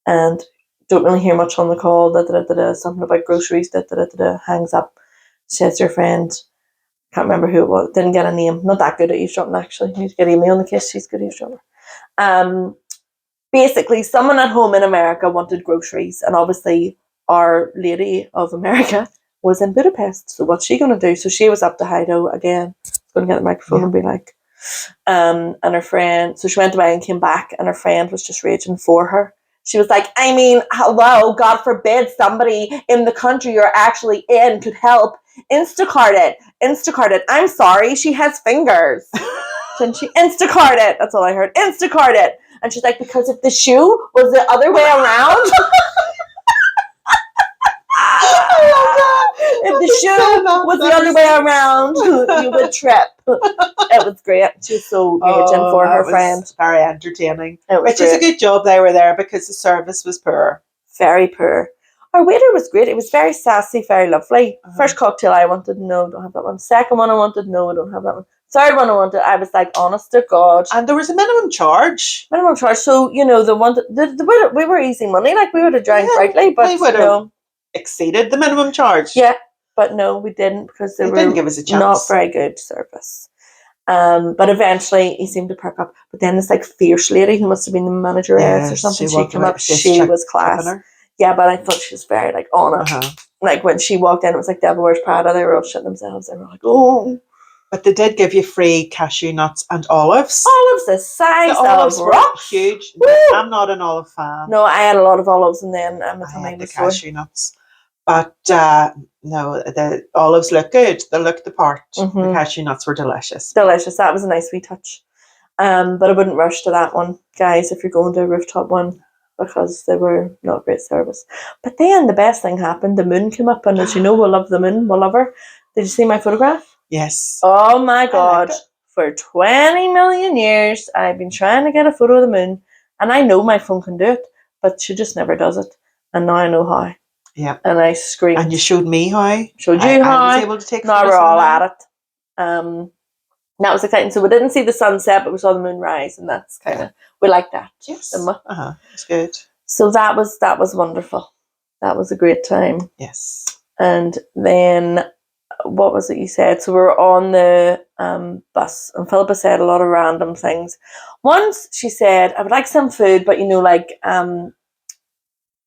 and don't really hear much on the call. Something about groceries. Hangs up. Says to her friend. Can't remember who it was. Didn't get a name. Not that good at eavesdropping actually. Need to get Amy on the case. She's good at eavesdropper. Basically, someone at home in America wanted groceries, and obviously our lady of America was in Budapest. So what's she going to do? So she was up to Hido again. Going to get the microphone and be like, and her friend. So she went away and came back, and her friend was just raging for her. She was like, I mean, hello, God forbid somebody in the country you're actually in could help. Instacart it. I'm sorry, she has fingers. Didn't she? Instacart it. That's all I heard. Instacart it. And she's like, because if the shoe was the other way around. If the shoe was the other way around, you would trip. It was great. She was so raging for her friend. Very entertaining. Which is a good job they were there because the service was poor. Very poor. Our waiter was great. It was very sassy, very lovely. First cocktail I wanted, no, don't have that one. Second one I wanted, no, I don't have that one. Third one I wanted, I was like, honest to God. And there was a minimum charge. So, you know, we were easy money. Like, we would have drank brightly, but we would have exceeded the minimum charge. Yeah, but no, we didn't because they didn't give us a chance. Not very good service. But eventually he seemed to perk up. But then this like fierce lady who must have been the manageress or something, she came up. She was class. Yeah, but I thought she was very like on it. Like when she walked in, it was like Devil Wears Prada. They were all shitting themselves. They were like, oh. But they did give you free cashew nuts and olives. Olives the size the olives of were rocks. Huge. Woo! I'm not an olive fan. No, I had a lot of olives and then I had the cashew nuts. But no, the olives look good. They looked the part. The cashew nuts were delicious. Delicious. That was a nice wee touch. But I wouldn't rush to that one, guys, if you're going to a rooftop one, because they were not great service. But then the best thing happened. The moon came up, and as you know, we'll love the moon. We'll love her. Did you see my photograph? Yes. Oh my God. For 20 million years, I've been trying to get a photo of the moon, and I know my phone can do it, but she just never does it. And now I know how. Yeah. And I screamed. And you showed me how. Showed you how. I was able to take now photos. We're all at it. That was exciting. So we didn't see the sunset, but we saw the moon rise, and that's kind of, we like that. Yes. It's good. So that was wonderful. That was a great time. Yes. And then, what was it you said? So we were on the bus, and Philippa said a lot of random things. Once she said, I would like some food, but you know, like,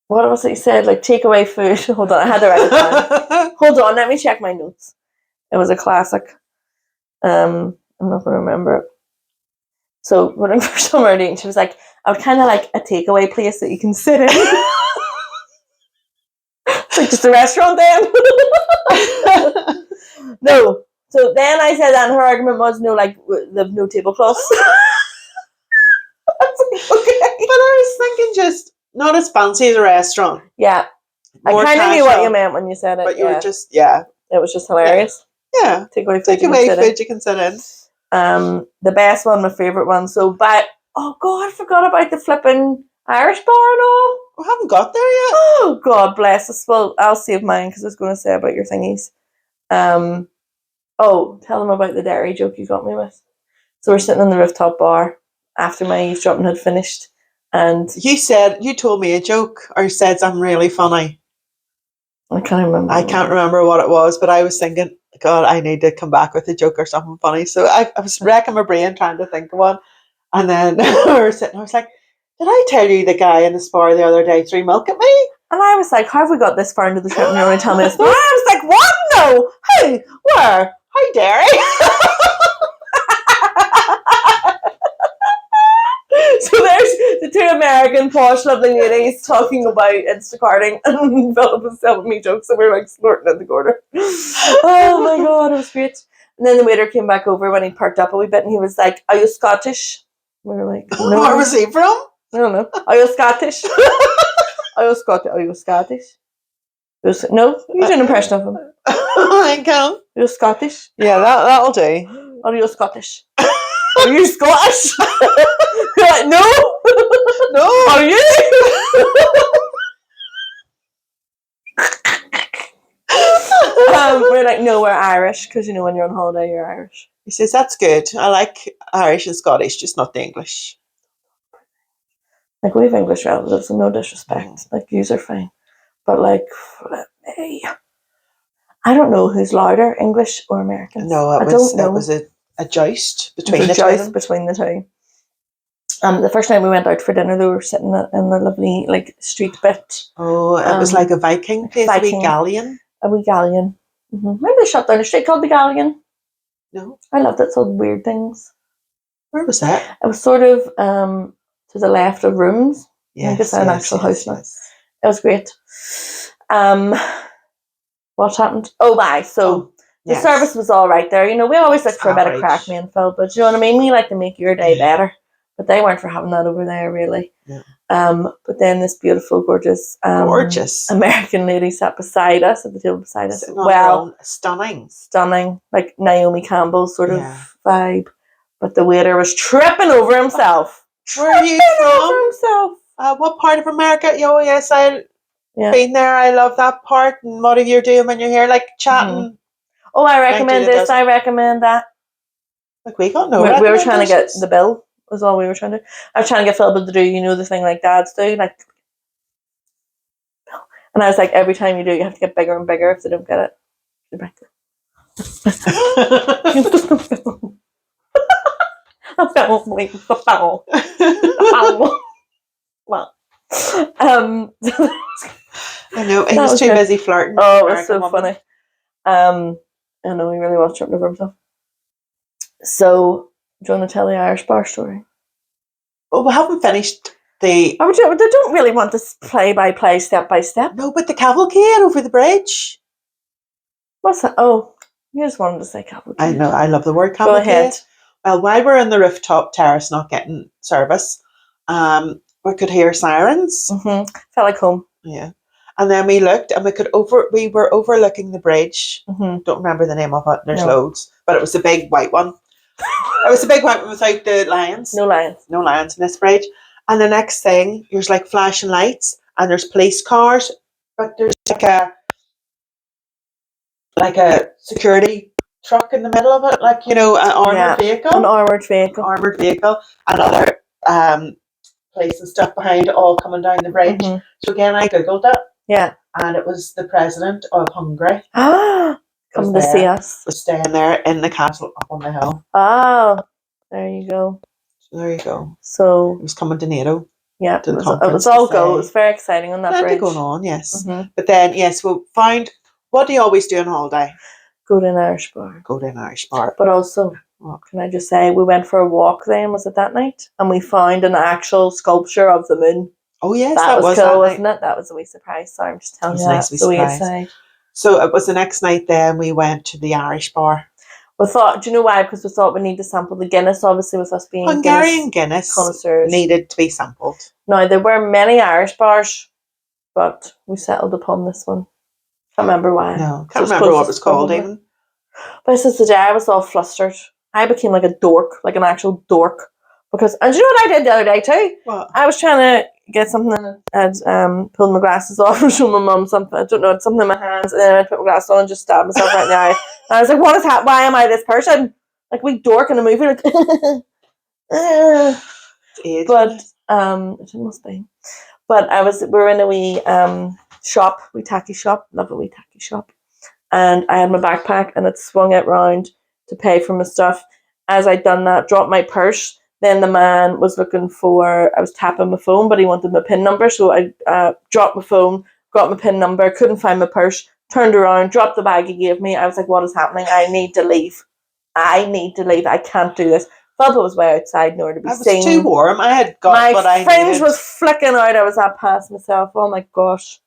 what was it you said? Like, takeaway food. Hold on, I had to write it down. Hold on, let me check my notes. It was a classic. I'm not going to remember it. So we're looking for somewhere to eat. She was like, I would kind of like a takeaway place that you can sit in. It's like just a restaurant then. No. So then I said that, and her argument was no, like no tablecloths. Okay. But I was thinking just not as fancy as a restaurant. Yeah. More I kind of knew what you meant when you said it. But you were just, It was just hilarious. Yeah. Takeaway food you can sit in. The best one, my favourite one. So, oh God, I forgot about the flipping Irish bar and all. We haven't got there yet. Oh God bless us. Well, I'll save mine because I was going to say about your thingies. Oh, tell them about the dairy joke you got me with. So we're sitting in the rooftop bar after my eavesdropping had finished, and you told me a joke or said something really funny. I can't remember what it was, but I was thinking, God, I need to come back with a joke or something funny. So I was racking my brain trying to think of one, and then we were sitting. I was like, did I tell you the guy in the bar the other day threw milk at me? And I was like, how have we got this far into the trip and you're only telling me this? And I was like, what? No. Hey, where? How dare So there's the two American posh lovely ladies talking about Instacarting, and Philip was telling me jokes, and we were like snorting in the corner. Oh my God, it was great. And then the waiter came back over when he perked up a wee bit, and he was like, are you Scottish? We were like, no. Where was he from? I don't know. Are you Scottish? Are you Scottish? No, you do an impression of him. I can. You're Scottish. Yeah, that'll do. Or you're Scottish. Are you Scottish? You're like, no. No. Are you? We're like, no, we're Irish, because you know when you're on holiday, you're Irish. He says, that's good. I like Irish and Scottish, just not the English. Like, we have English relatives, and no disrespect. Like, yous are fine. But, like, hey, I don't know who's louder, English or American. No, it was a joust between the two. Between the two. The first time we went out for dinner, they were sitting in the lovely, like, street bit. Oh, it was like a Viking place, a wee galleon. A wee galleon. Mm-hmm. Maybe they shut down a street called the Galleon. No. I loved it. Sold weird things. Where was that? It was sort of to the left of rooms. Yes, I think it's an actual house now. Yes. It was great. What happened? Oh, bye. So the service was all right there. You know, we always look for a bit of crack, me and Phil, but you know what I mean? We like to make your day better. But they weren't for having that over there, really. Yeah. But then this beautiful, gorgeous American lady sat beside us, at the table beside us. Well, stunning. Like Naomi Campbell sort of vibe. But the waiter was tripping over himself. Where are you from? What part of America? Oh, yes, I've been there. I love that part. And what are you doing when you're here? Like chatting. Mm-hmm. Oh, I recommend this. I recommend that. Like we got no. We were trying to get the bill. Was all we were trying to do. I was trying to get Phil to do, you know, the thing like dads do, like. And I was like, every time you do, you have to get bigger and bigger. If they don't get it, you break it. Well, I know he was too busy flirting. Oh, it was so funny. I know he really was tripping over himself. So, do you want to tell the Irish bar story? Well, we haven't finished the. Oh, they don't really want this play-by-play, step-by-step. No, but the cavalcade over the bridge. What's that? Oh, you just wanted to say cavalcade. I know, I love the word cavalcade. Go ahead. Well, while we're on the rooftop terrace not getting service, we could hear sirens. Mm-hmm. Felt like home. Yeah. And then we looked and we were overlooking the bridge. Mm-hmm. Don't remember the name of it. There's loads. But it was a big white one. It was a big white one without the lions. No lions. No lions in this bridge. And the next thing, there's like flashing lights and there's police cars, but there's like a security truck in the middle of it, like, you know, an armoured vehicle. An armoured vehicle. Armoured vehicle. And other police and stuff behind it all coming down the bridge. Mm-hmm. So again, I Googled it. Yeah. And it was the president of Hungary. Come to see us. Was staying there in the castle up on the hill. Oh, there you go. So there you go. So it was coming to NATO. Yeah, it was all go. It was very exciting on that bridge. Going on, yes. Mm-hmm. But then, yes, we found. What do you always do on holiday? Go to an Irish bar. Go to an Irish bar. But also, can I just say, we went for a walk then, was it that night? And we found an actual sculpture of the moon. Oh, yes, that was cool, wasn't it? That was a wee surprise. Sorry, I'm just telling you that. The wee aside. So it was the next night then we went to the Irish bar. We thought, do you know why? Because we thought we need to sample the Guinness, obviously, with us being Hungarian Guinness connoisseurs. Needed to be sampled. Now, there were many Irish bars, but we settled upon this one. Can't remember why. No, can't remember what it was called even. But since the day I was all flustered, I became like a dork, like an actual dork. Because, and do you know what I did the other day too? What? I was trying to get something and pulled my glasses off and showed my mum something. I don't know, something in my hands, and then I put my glasses on and just stabbed myself right in the eye. And I was like, what is happening? Why am I this person? Like we dork in a movie. Like, but it must be. But we were in a wee shop, wee tacky shop. Love a wee tacky shop. And I had my backpack and it swung it round to pay for my stuff. As I'd done that, dropped my purse. Then the man was looking for, I was tapping my phone, but he wanted my PIN number. So I dropped my phone, got my PIN number, couldn't find my purse, turned around, dropped the bag he gave me. I was like, what is happening? I need to leave. I can't do this. Philippa was way outside, nowhere to be seen. It was too warm. I had got what I needed. My fringe was flicking out. I was that past myself. Oh my gosh.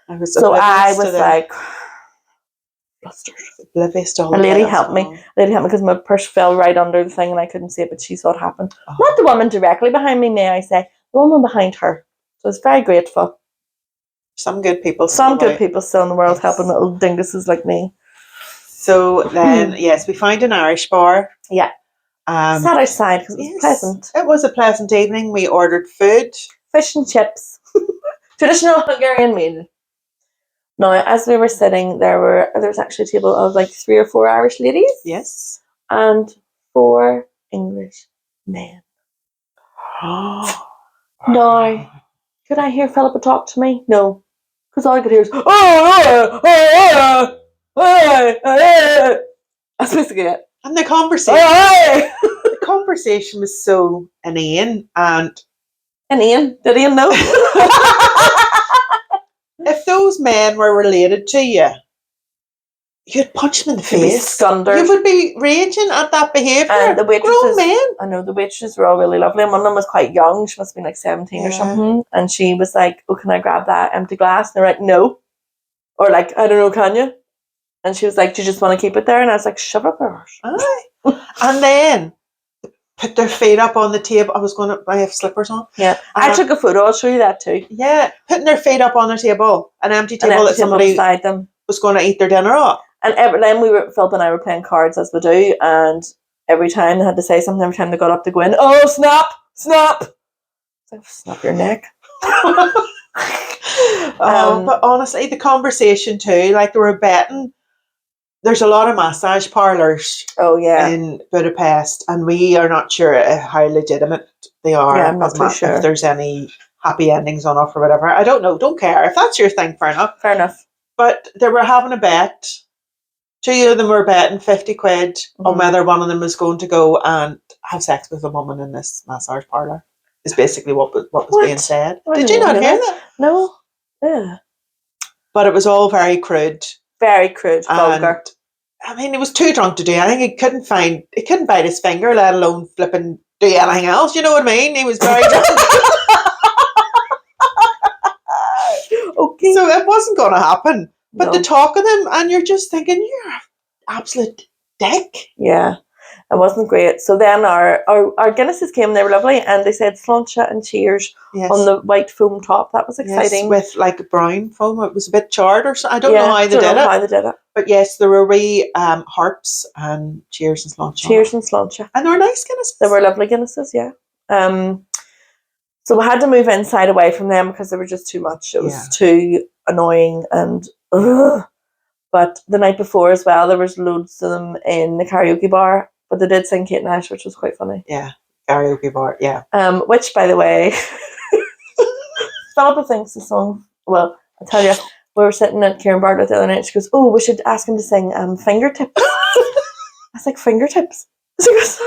I was like, flustered. A lady helped me because my purse fell right under the thing and I couldn't see it, but she saw it happen. Oh. Not the woman directly behind me, may I say. The woman behind her. So I was very grateful. Some good people. Some still good out. people still in the world Yes. helping little dinguses like me. So then, yes, we found an Irish bar. Yeah. Sat outside because it was pleasant. It was a pleasant evening. We ordered food. Fish and chips. Traditional Hungarian meal. Now, as we were sitting, there was actually a table of like 3 or 4 Irish ladies. Yes. And 4 English men. Now, could I hear Philippa talk to me? No. Because all I could hear is, that's basically it. And the conversation was so inane and Ian? Did Ian know? if those men were related to you, you'd punch them in the face. You would be raging at that behaviour. And the waitresses, grown men. I know, the waitresses were all really lovely. And one of them was quite young. She must have been like 17 or something. And she was like, oh, can I grab that empty glass? And they're like, no. Or like, I don't know, can you? And she was like, do you just want to keep it there? And I was like, shut up, Irish. And then put their feet up on the table. I have slippers on. Yeah. I took a photo. I'll show you that too. Yeah. Putting their feet up on the table. An empty table that somebody beside them was going to eat their dinner off. And then Philip and I were playing cards as we do. And every time they had to say something, every time they got up to go in, oh, snap, snap. Like, snap your neck. But honestly, the conversation too, like they were betting. There's a lot of massage parlours in Budapest, and we are not sure how legitimate they are. Yeah, I'm not too sure. If there's any happy endings on offer or whatever. I don't know. Don't care. If that's your thing, fair enough. Fair enough. But they were having a bet. 2 of them were betting 50 quid on whether one of them was going to go and have sex with a woman in this massage parlour. Is basically what was being said. Did you not hear that? No. Yeah. But it was all very crude. Very crude, vulgar. I mean, he was too drunk to do anything. He couldn't bite his finger, let alone flipping do anything else. You know what I mean? He was very drunk. Okay. So it wasn't going to happen. But the talk of them, and you're just thinking, you're an absolute dick. Yeah. It wasn't great. So then our Guinnesses came, they were lovely, and they said sláinte and cheers on the white foam top. That was exciting. Yes, with like brown foam. It was a bit charred or something. I don't know how they did it. But yes, there were wee harps and cheers and sláinte. Cheers and sláinte. And they were nice Guinnesses. They were lovely Guinnesses, yeah. So we had to move inside away from them because they were just too much. It was too annoying and But the night before as well, there was loads of them in the karaoke bar. But they did sing Kate Nash, which was quite funny. Yeah, karaoke bar, yeah. Which, by the way, Philippa thinks the song, well, I'll tell you, we were sitting at Kieran Bartlett the other night, she goes, oh, we should ask him to sing Fingertips. I was like, Fingertips? She's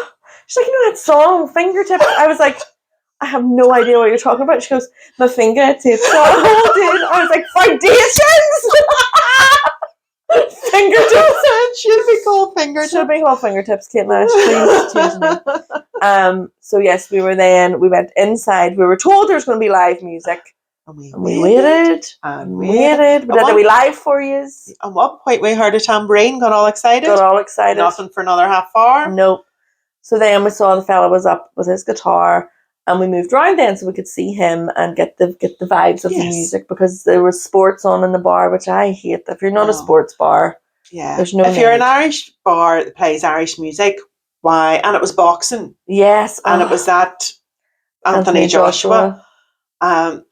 like, you know that song, Fingertips? I was like, I have no idea what you're talking about. She goes, my fingertips are holding. I was like, foundations! Fingertips. Should be called fingertips. Should be called Fingertips, Kate Nash. Please change the name. So yes, we went inside. We were told there was going to be live music. And we waited. And waited. We did a wee live for you. At one point we heard a tambourine, got all excited. Nothing for another half hour. Nope. So then we saw the fella was up with his guitar. And we moved around then so we could see him and get the vibes of the music, because there was sports on in the bar, which I hate. If you're not a sports bar, there's no. If you're an Irish bar that plays Irish music, why? And it was boxing. Yes, and it was that Anthony Joshua. No,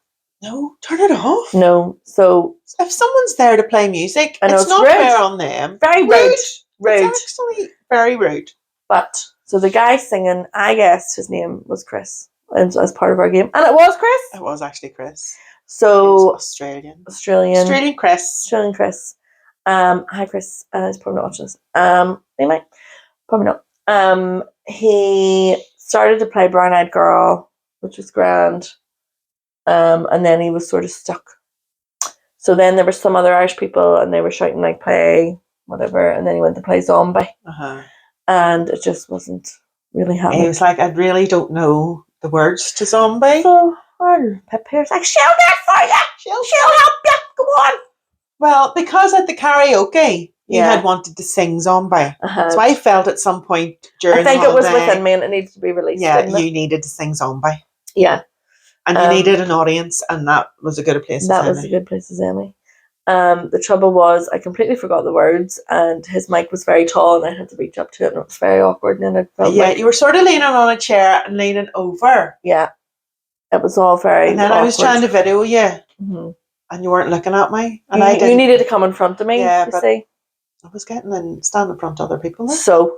turn it off. No, so if someone's there to play music, it's not rude. fair on them. Very rude. It's actually very rude. But so the guy singing, I guessed his name was Chris. As part of our game, and it was Chris. It was actually Chris. So Australian Chris. Australian Chris. Hi Chris. He's probably not watching this. He might. Probably not. He started to play Brown Eyed Girl, which was grand. And then he was sort of stuck. So then there were some other Irish people, and they were shouting like "play whatever," and then he went to play Zombie, and it just wasn't really happening. He was like, "I really don't know the words to Zombie." So Pip V's like, she'll get for you. She'll help you. Come on. Well, because at the karaoke, you had wanted to sing Zombie. So I felt at some point during I think it was within me and it needed to be released. Yeah, you needed to sing Zombie. Yeah. And you needed an audience, and that was a good place as any. That was a good place as any. The trouble was I completely forgot the words, and his mic was very tall, and I had to reach up to it, and it was very awkward. And it felt you were sort of leaning on a chair and leaning over. Yeah, it was all very. And then awkward. I was trying to video you, and you weren't looking at me, and I didn't. You needed to come in front of me. Yeah, but see. I was getting and standing in front of other people. Now. So,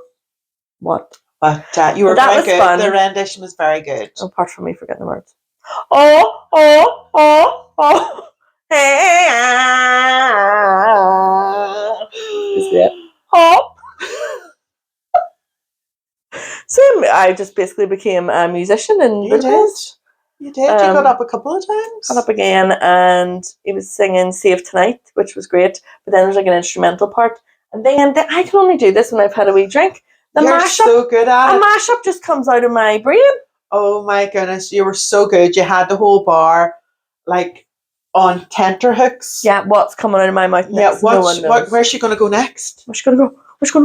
what? But you were very good. Fun. The rendition was very good. Apart from me forgetting the words. Oh. Hey, is it? Hop. So I just basically became a musician in Budapest. You did. You got up a couple of times. Got up again, and he was singing "Save Tonight," which was great. But then there's like an instrumental part, and then I can only do this when I've had a wee drink. You're mashup, so good at it. A mashup just comes out of my brain. Oh my goodness, you were so good. You had the whole bar like on tenterhooks. Yeah, what's coming out of my mouth next? Yeah, where's she going to go next? Where's she going to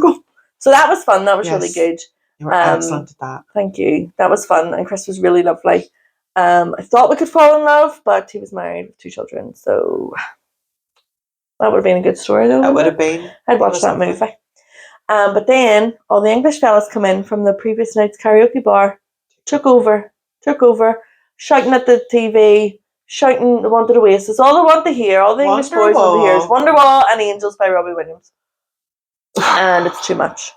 go? So that was fun. That was really good. You were excellent at that. Thank you. That was fun, and Chris was really lovely. I thought we could fall in love, but he was married with 2 children, so that would have been a good story, though. That would have been. I'd watch that movie. But then all the English fellas come in from the previous night's karaoke bar, took over, shouting at the TV, shouting they wanted Oasis. All they want to hear, all the English boys want to hear is Wonderwall and Angels by Robbie Williams. And it's too much.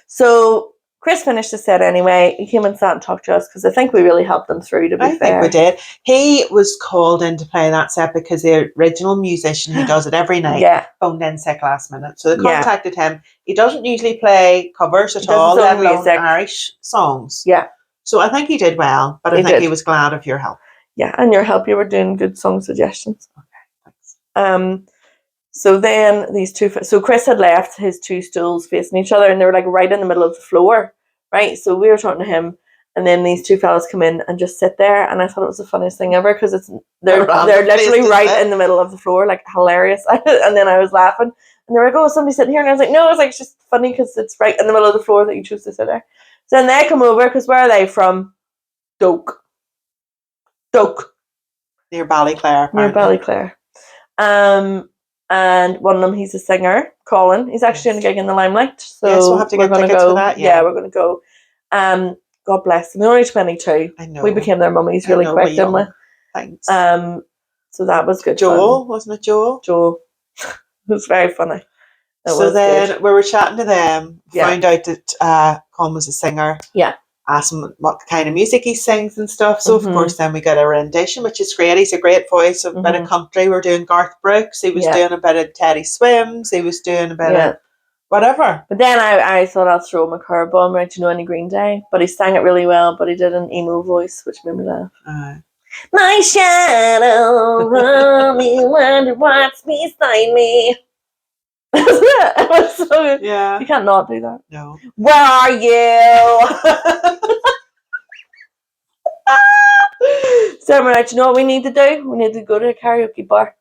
So Chris finished the set anyway. He came and sat and talked to us because I think we really helped him through, to be fair. I think we did. He was called in to play that set because the original musician who does it every night phoned in sick last minute. So they contacted him. He doesn't usually play covers at all, let alone Irish songs. Yeah. So I think he did well, but I think he was glad of your help. Yeah, and your help. You were doing good song suggestions. Okay, thanks. So then so Chris had left his 2 stools facing each other, and they were like right in the middle of the floor, right? So we were talking to him, and then these 2 fellas come in and just sit there, and I thought it was the funniest thing ever because they're literally right in the middle of the floor, like hilarious. And then I was laughing, and they were like, "Oh, somebody's sitting here," and I was like, "No, it's just funny because it's right in the middle of the floor that you choose to sit there." So then they come over because where are they from? Doak. Near Ballyclare. Near Ballyclare. And one of them, he's a singer, Colin. He's actually doing a gig in the Limelight. So we'll have to get tickets for that. Yeah, we're going to go. God bless them. They're only 22. I know. We became their mummies really quick, didn't we? Thanks. So that was good. Joel, wasn't it Joel? Joel. It was very funny. So then we were chatting to them, found out that Colin was a singer. Yeah. Asked him what kind of music he sings and stuff. So, of course, then we got a rendition, which is great. He's a great voice, a bit of country. We're doing Garth Brooks. He was doing a bit of Teddy Swims. He was doing a bit of whatever. But then I thought I'll throw him a curveball, right? You know, any Green Day. But he sang it really well, but he did an emo voice, which made me laugh. My shadow, me wonder what's beside me. It was so good. Yeah. You can't not do that. No. Where are you? So we're like, you know what we need to do? We need to go to a karaoke bar.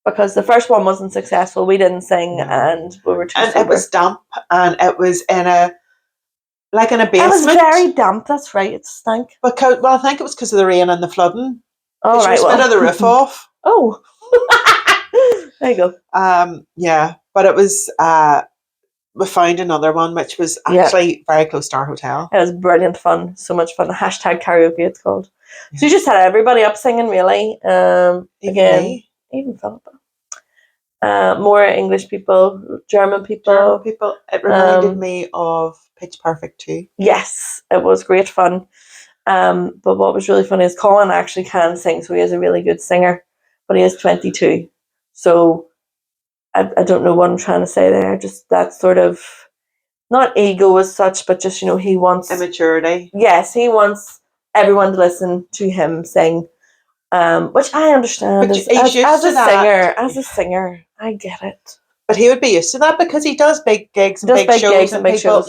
Because the first one wasn't successful. We didn't sing and we were too sober. It was damp and it was in a basement. It was very damp, that's right. It stank. Because I think it was because of the rain and the flooding. Oh, right. We split the roof off. Oh. There you go. Yeah. But it was, we found another one, which was actually very close to our hotel. It was brilliant fun. So much fun. Hashtag karaoke, it's called. So you just had everybody up singing, really. Even Philippa. More English people, German people. It reminded me of Pitch Perfect too. Yes, it was great fun. But what was really funny is Colin actually can sing, so he is a really good singer. But he is 22. So I don't know what I'm trying to say there. Just that sort of, not ego as such, but just, he wants... immaturity. Yes, he wants everyone to listen to him sing, which I understand. As a singer, I get it. But he would be used to that because he does big gigs and big shows and people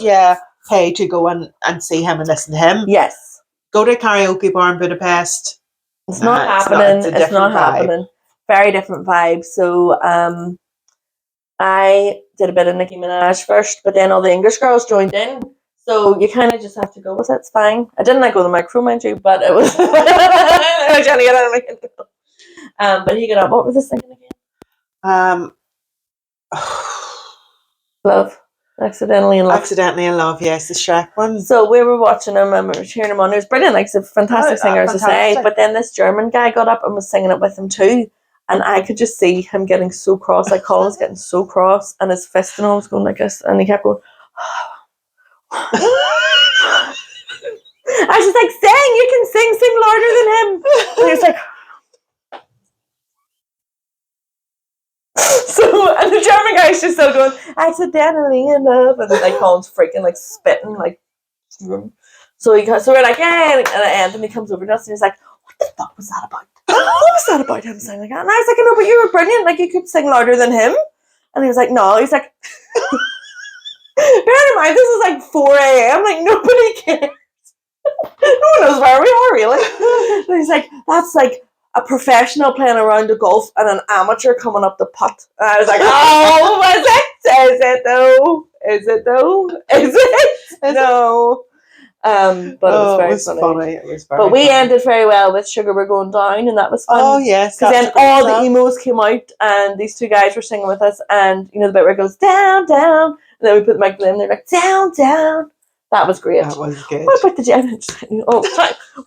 pay to go and see him and listen to him. Yes. Go to a karaoke bar in Budapest. It's not happening. It's not happening. Very different vibe. So I did a bit of Nicki Minaj first, but then all the English girls joined in. So you kind of just have to go with it. It's fine. I didn't let go of the microphone, mind you, but it was. I was trying to get out of my head. But he got up. What was this singing again? Love. Accidentally in Love. Accidentally in Love, yes, the Shrek one. So we were watching him and we were cheering him on. He was brilliant, like he's a fantastic singer, as I say. But then this German guy got up and was singing it with him too. And I could just see him getting so cross. Like Colin was getting so cross and his fist and all was going like this. And he kept going, I was just like, sing, you can sing louder than him. And he was like, so, and the German guy's just still going, accidentally in love. And then like Colin's freaking like spitting like. So we're like, yeah, and at the end, and he comes over to us and he's like, what the fuck was that about? What was that about him singing like that? And I was like, no, but you were brilliant. Like you could sing louder than him. And he was like, no. He's like, bear in mind, this is like 4 a.m. Like nobody cares. No one knows where we are really. And he's like, that's like a professional playing around the golf and an amateur coming up the putt. And I was like, oh, was it? Is it though? Is it though? Is it? No. But it was very funny. It was very but we funny. ended very well with Sugar We're Going Down, and that was fun. Oh yes, because then all the emos came out, and these two guys were singing with us, and you know the bit where it goes down, down, and then we put the mic to them, and they're like down, down. That was great. That was good. What about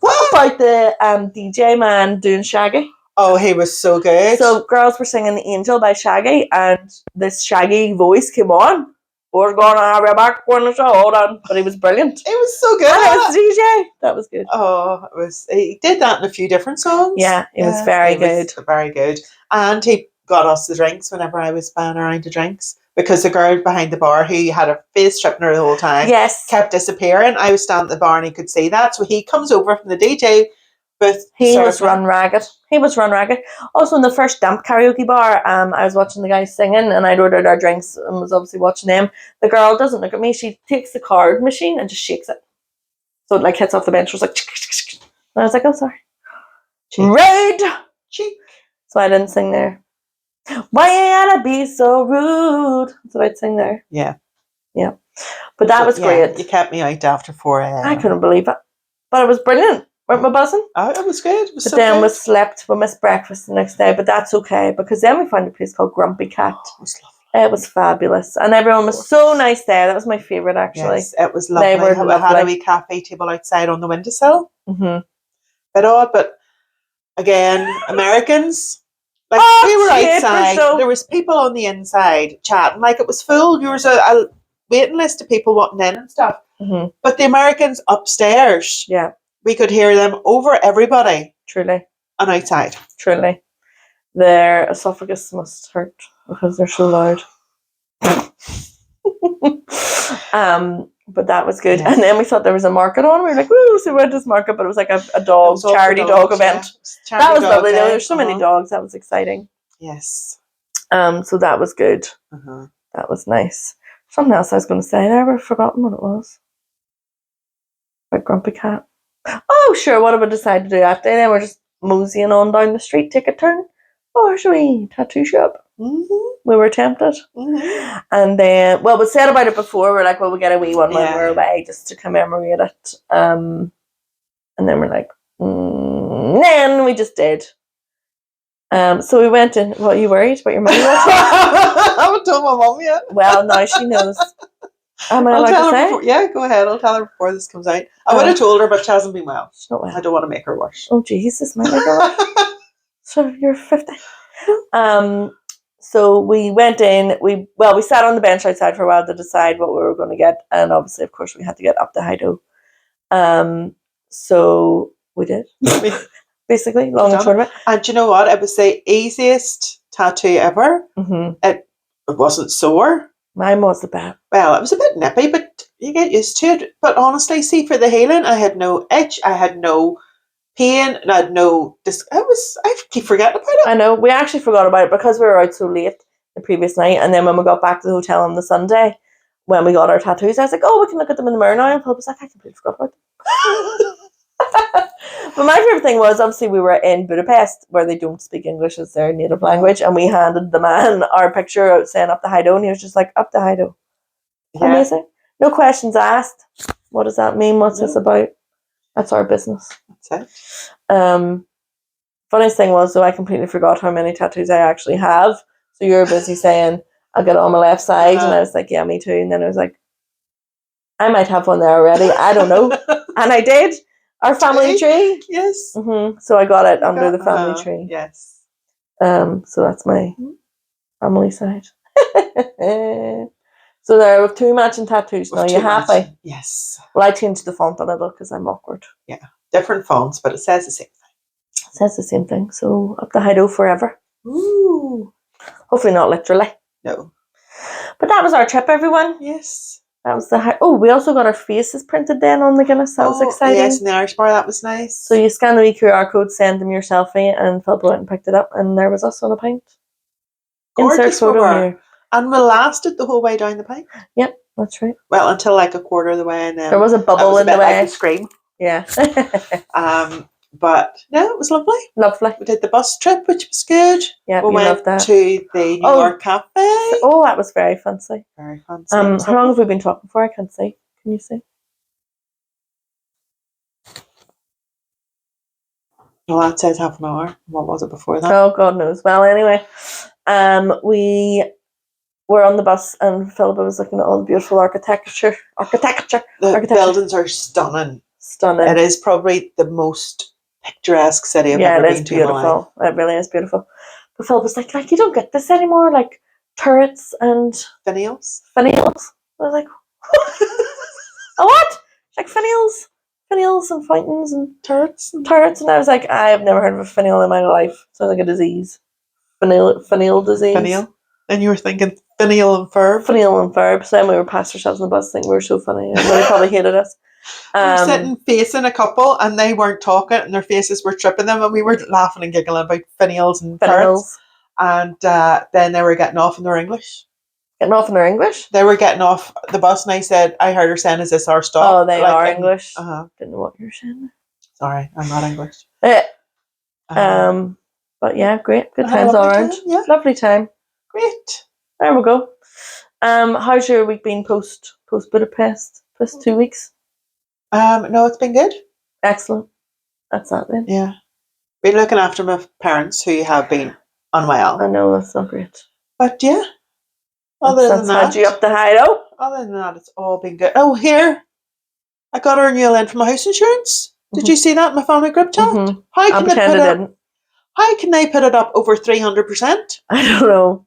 what about the DJ man doing Shaggy? Oh, he was so good. So girls were singing The Angel by Shaggy, and this Shaggy voice came on. We're gonna have you back when the show on, but he was brilliant. It was so good. And it was DJ. That was good. Oh, it was. He did that in a few different songs. Yeah, it was very good. Very good. And he got us the drinks whenever I was buying around the drinks, because the girl behind the bar who had a face stripping her the whole time, yes, kept disappearing. I was standing at the bar and he could see that, so he comes over from the DJ booth. He was run ragged. Also, in the first damp karaoke bar, I was watching the guys singing, and I'd ordered our drinks and was obviously watching them. The girl doesn't look at me; she takes the card machine and just shakes it, so it like hits off the bench. It was like, and I was like, "Oh, sorry, rude." Cheek. So I didn't sing there. Why you gotta be so rude? That's what I'd sing there. Yeah. But that was great. You kept me out after 4 a.m. I couldn't believe it, but it was brilliant. Weren't we buzzing? Oh, it was good. It was But then we slept. We missed breakfast the next day, but that's okay because then we found a place called Grumpy Cat. Oh, it was lovely. It was fabulous, and everyone was so nice there. That was my favourite, actually. Yes, it was lovely. They were We had a lovely. wee cafe table outside on the windowsill. Mm-hmm. Bit odd, but again, Americans. Like Oh, we were jeepers, outside, so- there was people on the inside chatting. Like it was full. There was a waiting list of people wanting in and stuff. Mm-hmm. But the Americans upstairs, Yeah, we could hear them over everybody truly. and outside. Truly. Their esophagus must hurt because they're so loud. But that was good. Yes. And then we thought there was a market on. We were like, woo, so we went to this market, but it was like a dog, It was all charity for dog dogs, event. yeah. That was Charity lovely dog though. day. There's so many dogs. That was exciting. Yes. So that was good. Uh-huh. That was nice. Something else I was going to say there, but I've forgotten what it was. About Grumpy Cat. Oh, sure. What did we decide to do after? Then we're just moseying on down the street, take a turn. Oh, there's a wee tattoo shop. Mm-hmm. We were tempted. Mm-hmm. And then, well, we said about it before. We're like, well, we'll get a wee one when Yeah. we're away just to commemorate it. And then we're like, then we just did. So we went in. What, are you worried about your money? I haven't told my mum yet. Well, now she knows. Am I I'll allowed tell to her say? before. Yeah, go ahead. I'll tell her before this comes out. I would have told her, but she hasn't been well. She's not well. I don't want to make her worse. Oh, Jesus, my girl. So you're 50. So we went in. We sat on the bench outside for a while to decide what we were going to get, and obviously, of course, we had to get up the Hido. So we did. Basically, long and short of it. And do you know what? It was the easiest tattoo ever. Mm-hmm. It wasn't sore. Mine was the best. Well, it was a bit nippy, but you get used to it. But honestly, see, for the healing, I had no itch, I had no pain, and I had no I keep forgetting about it. I know. We actually forgot about it because we were out so late the previous night, and then when we got back to the hotel on the Sunday, when we got our tattoos, I was like, "Oh, we can look at them in the mirror now." And Paul was like, "I completely forgot about them." But my favourite thing was, obviously, we were in Budapest, where they don't speak English as their native language, and we handed the man our picture saying up the Hido, and he was just like, up the Hido. Yeah. Amazing. No questions asked. What does that mean? What's this about? That's our business. That's it. Funniest thing was, though, I completely forgot how many tattoos I actually have. So you were busy saying, I'll get it on my left side. And I was like, yeah, me too. And then I was like, I might have one there already. I don't know. And I did. Our family tree. Yes. So I got it under the family tree. Yes. So that's my family side. So there are 2 matching tattoos now. You happy? Yes. Well, I changed the font a little because I'm awkward. Yeah. Different fonts, but it says the same thing. It says the same thing. So up the Hido forever. Ooh. Hopefully not literally. No. But that was our trip, everyone. Yes. That was we also got our faces printed then on the Guinness. That was exciting. Yes, in the Irish bar, that was nice. So you scan the wee QR code, send them your selfie, and Philip went and picked it up, and there was us on a pint. Gorgeous Insert photo here. And we lasted the whole way down the pint. Yep, that's right. Well, until like a quarter of the way, and then there was a bubble in the way. Like a scream. Yeah. But no, it was lovely. Lovely. We did the bus trip, which was good. Yeah, we went that. to the New York Cafe. Oh, that was very fancy. Very fancy. How long have we been talking for? I can't see. Can you see? Well, that says half an hour. What was it before that? Oh, God knows. Well, anyway, we were on the bus, and Philippa was looking at all the beautiful architecture. The buildings are stunning. Stunning. It is probably the most picturesque city I've ever been to in my life. It really is beautiful. But Philip was like, you don't get this anymore, like turrets and finials. I was like, a what? Like finials and fountains and turrets. And I was like, I have never heard of a finial in my life. Sounds like a disease. Finial disease. Finial. And you were thinking finial and verb. Finial and verb. So then we were past ourselves on the bus, thinking we were so funny. Everybody probably hated us. We were sitting facing a couple, and they weren't talking, and their faces were tripping them, and we were laughing and giggling about finials and turrets. And then they were getting off in their English. Getting off in their English? They were getting off the bus, and I heard her saying, "Is this our stop?" Oh, they are English. Didn't know what you were saying. Sorry, I'm not English. But yeah, great. Good times all around. Yeah. Lovely time. Great. There we go. How's your week been post Budapest? Post 2 weeks? No, it's been good. Excellent. That's that then. Yeah. Been looking after my parents who have been unwell. I know, that's not great. But yeah. Other than that, had you up the Hido. Other than that, it's all been good. Oh, here. I got a renewal in for my house insurance. Did you see that in my family group chat? How can they put it up over 300%? I don't know.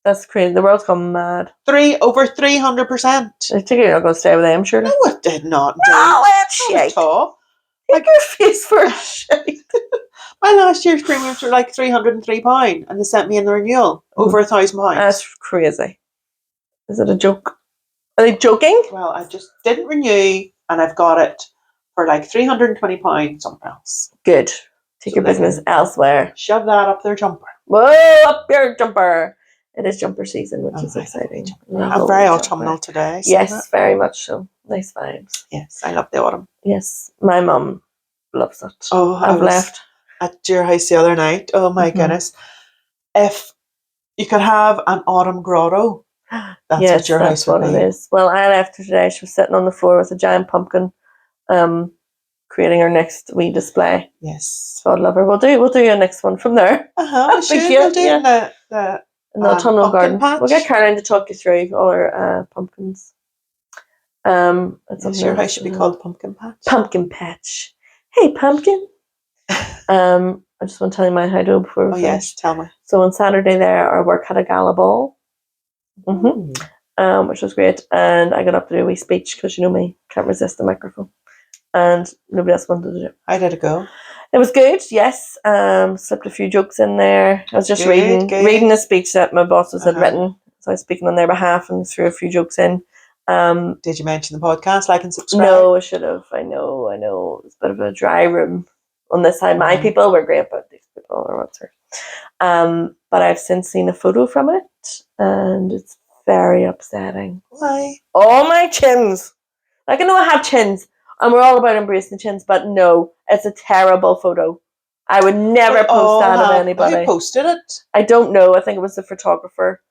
That's crazy. The world's gone mad. Over 300%. I think you're not going to stay with them, surely. No, it did not. No, it's shit. Like your face for shit. My last year's premiums were like £303, and they sent me in the renewal over £1,000. That's crazy. Is it a joke? Are they joking? Well, I just didn't renew, and I've got it for like £320 somewhere else. Good. Take your business elsewhere. Shove that up their jumper. Whoa, up your jumper. It is jumper season, which is exciting. I'm very autumnal today. Yes, very much so. Nice vibes. Yes, I love the autumn. Yes, my mum loves it. Oh, I've left at your house the other night. Oh my goodness! If you could have an autumn grotto, that's what your house would be. It is. Well, I left her today. She was sitting on the floor with a giant pumpkin, creating her next wee display. Yes, God love her. We'll do your next one from there. We'll do in the autumnal garden. Patch. We'll get Caroline to talk you through all our pumpkins. Your house should be called Pumpkin Patch. Pumpkin Patch. Hey, pumpkin. I just want to tell you my Hido before we finish. Yes, tell me. So on Saturday there, our work had a gala ball. Which was great. And I got up to do a wee speech because you know me, can't resist the microphone. And nobody else wanted to do it. How did it go? It was good, yes. Slipped a few jokes in there. I was just reading a speech that my bosses had written. So I was speaking on their behalf and threw a few jokes in. Did you mention the podcast, like and subscribe? No, I should have. I know. It's a bit of a dry room on this side. My people were great, but these people are what's her. But I've since seen a photo from it, and it's very upsetting. Why? All my chins. Like, I know I have chins, and we're all about embracing chins, but no, it's a terrible photo. I would never post that of anybody. Who posted it? I don't know. I think it was the photographer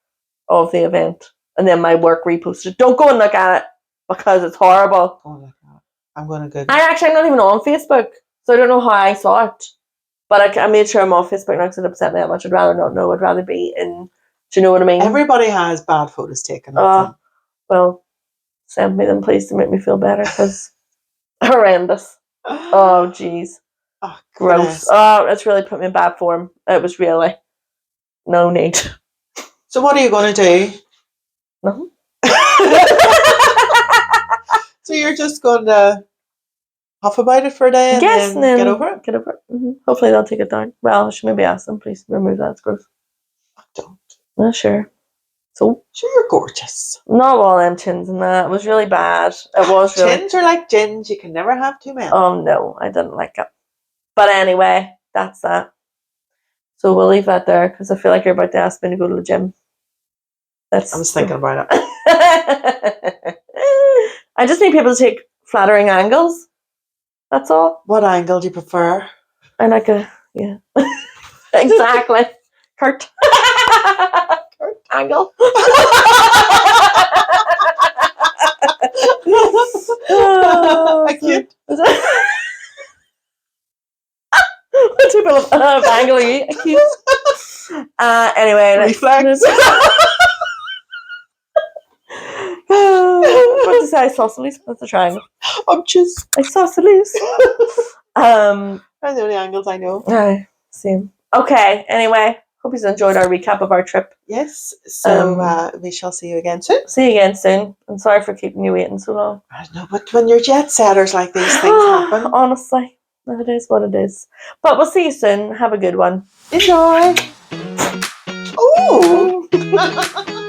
of the event. And then my work reposted. Don't go and look at it. because it's horrible. Oh my God. I'm going to Google. I'm not even on Facebook, so I don't know how I saw it. But I made sure I'm off Facebook now because it upset me that much. I'd rather not know. I'd rather be in. Do you know what I mean? Everybody has bad photos taken of them. Well, send me them, please, to make me feel better because horrendous. Oh, jeez. Oh, gross. goodness. Oh, it's really put me in bad form. It was really no need. So what are you going to do? Nothing. So you're just going to huff about it for a day and then get over it? Get over it. Mm-hmm. Hopefully they'll take it down. Well, I should maybe ask them, please remove that. It's gross. Don't. Well, sure. So Sure, you're gorgeous. not all them chins and that. It was really bad. It was really. Chins are like gins. You can never have too many. Oh no, I didn't like it. But anyway, that's that. So we'll leave that there because I feel like you're about to ask me to go to the gym. I was thinking about it. I just need people to take flattering angles. That's all. What angle do you prefer? I like a exactly. Kurt. Kurt angle. Cute. What type of angle are you? Cute. Anyway. Reflex. What to say? Isosceles? That's a triangle. Obtuse. Isosceles. They're the only angles I know. Same. Okay. Anyway, hope you enjoyed our recap of our trip. Yes. So we shall see you again soon. See you again soon. I'm sorry for keeping you waiting so long. I know, but when you're jet setters like these things happen. Honestly, it is what it is. But we'll see you soon. Have a good one. Enjoy. Oh.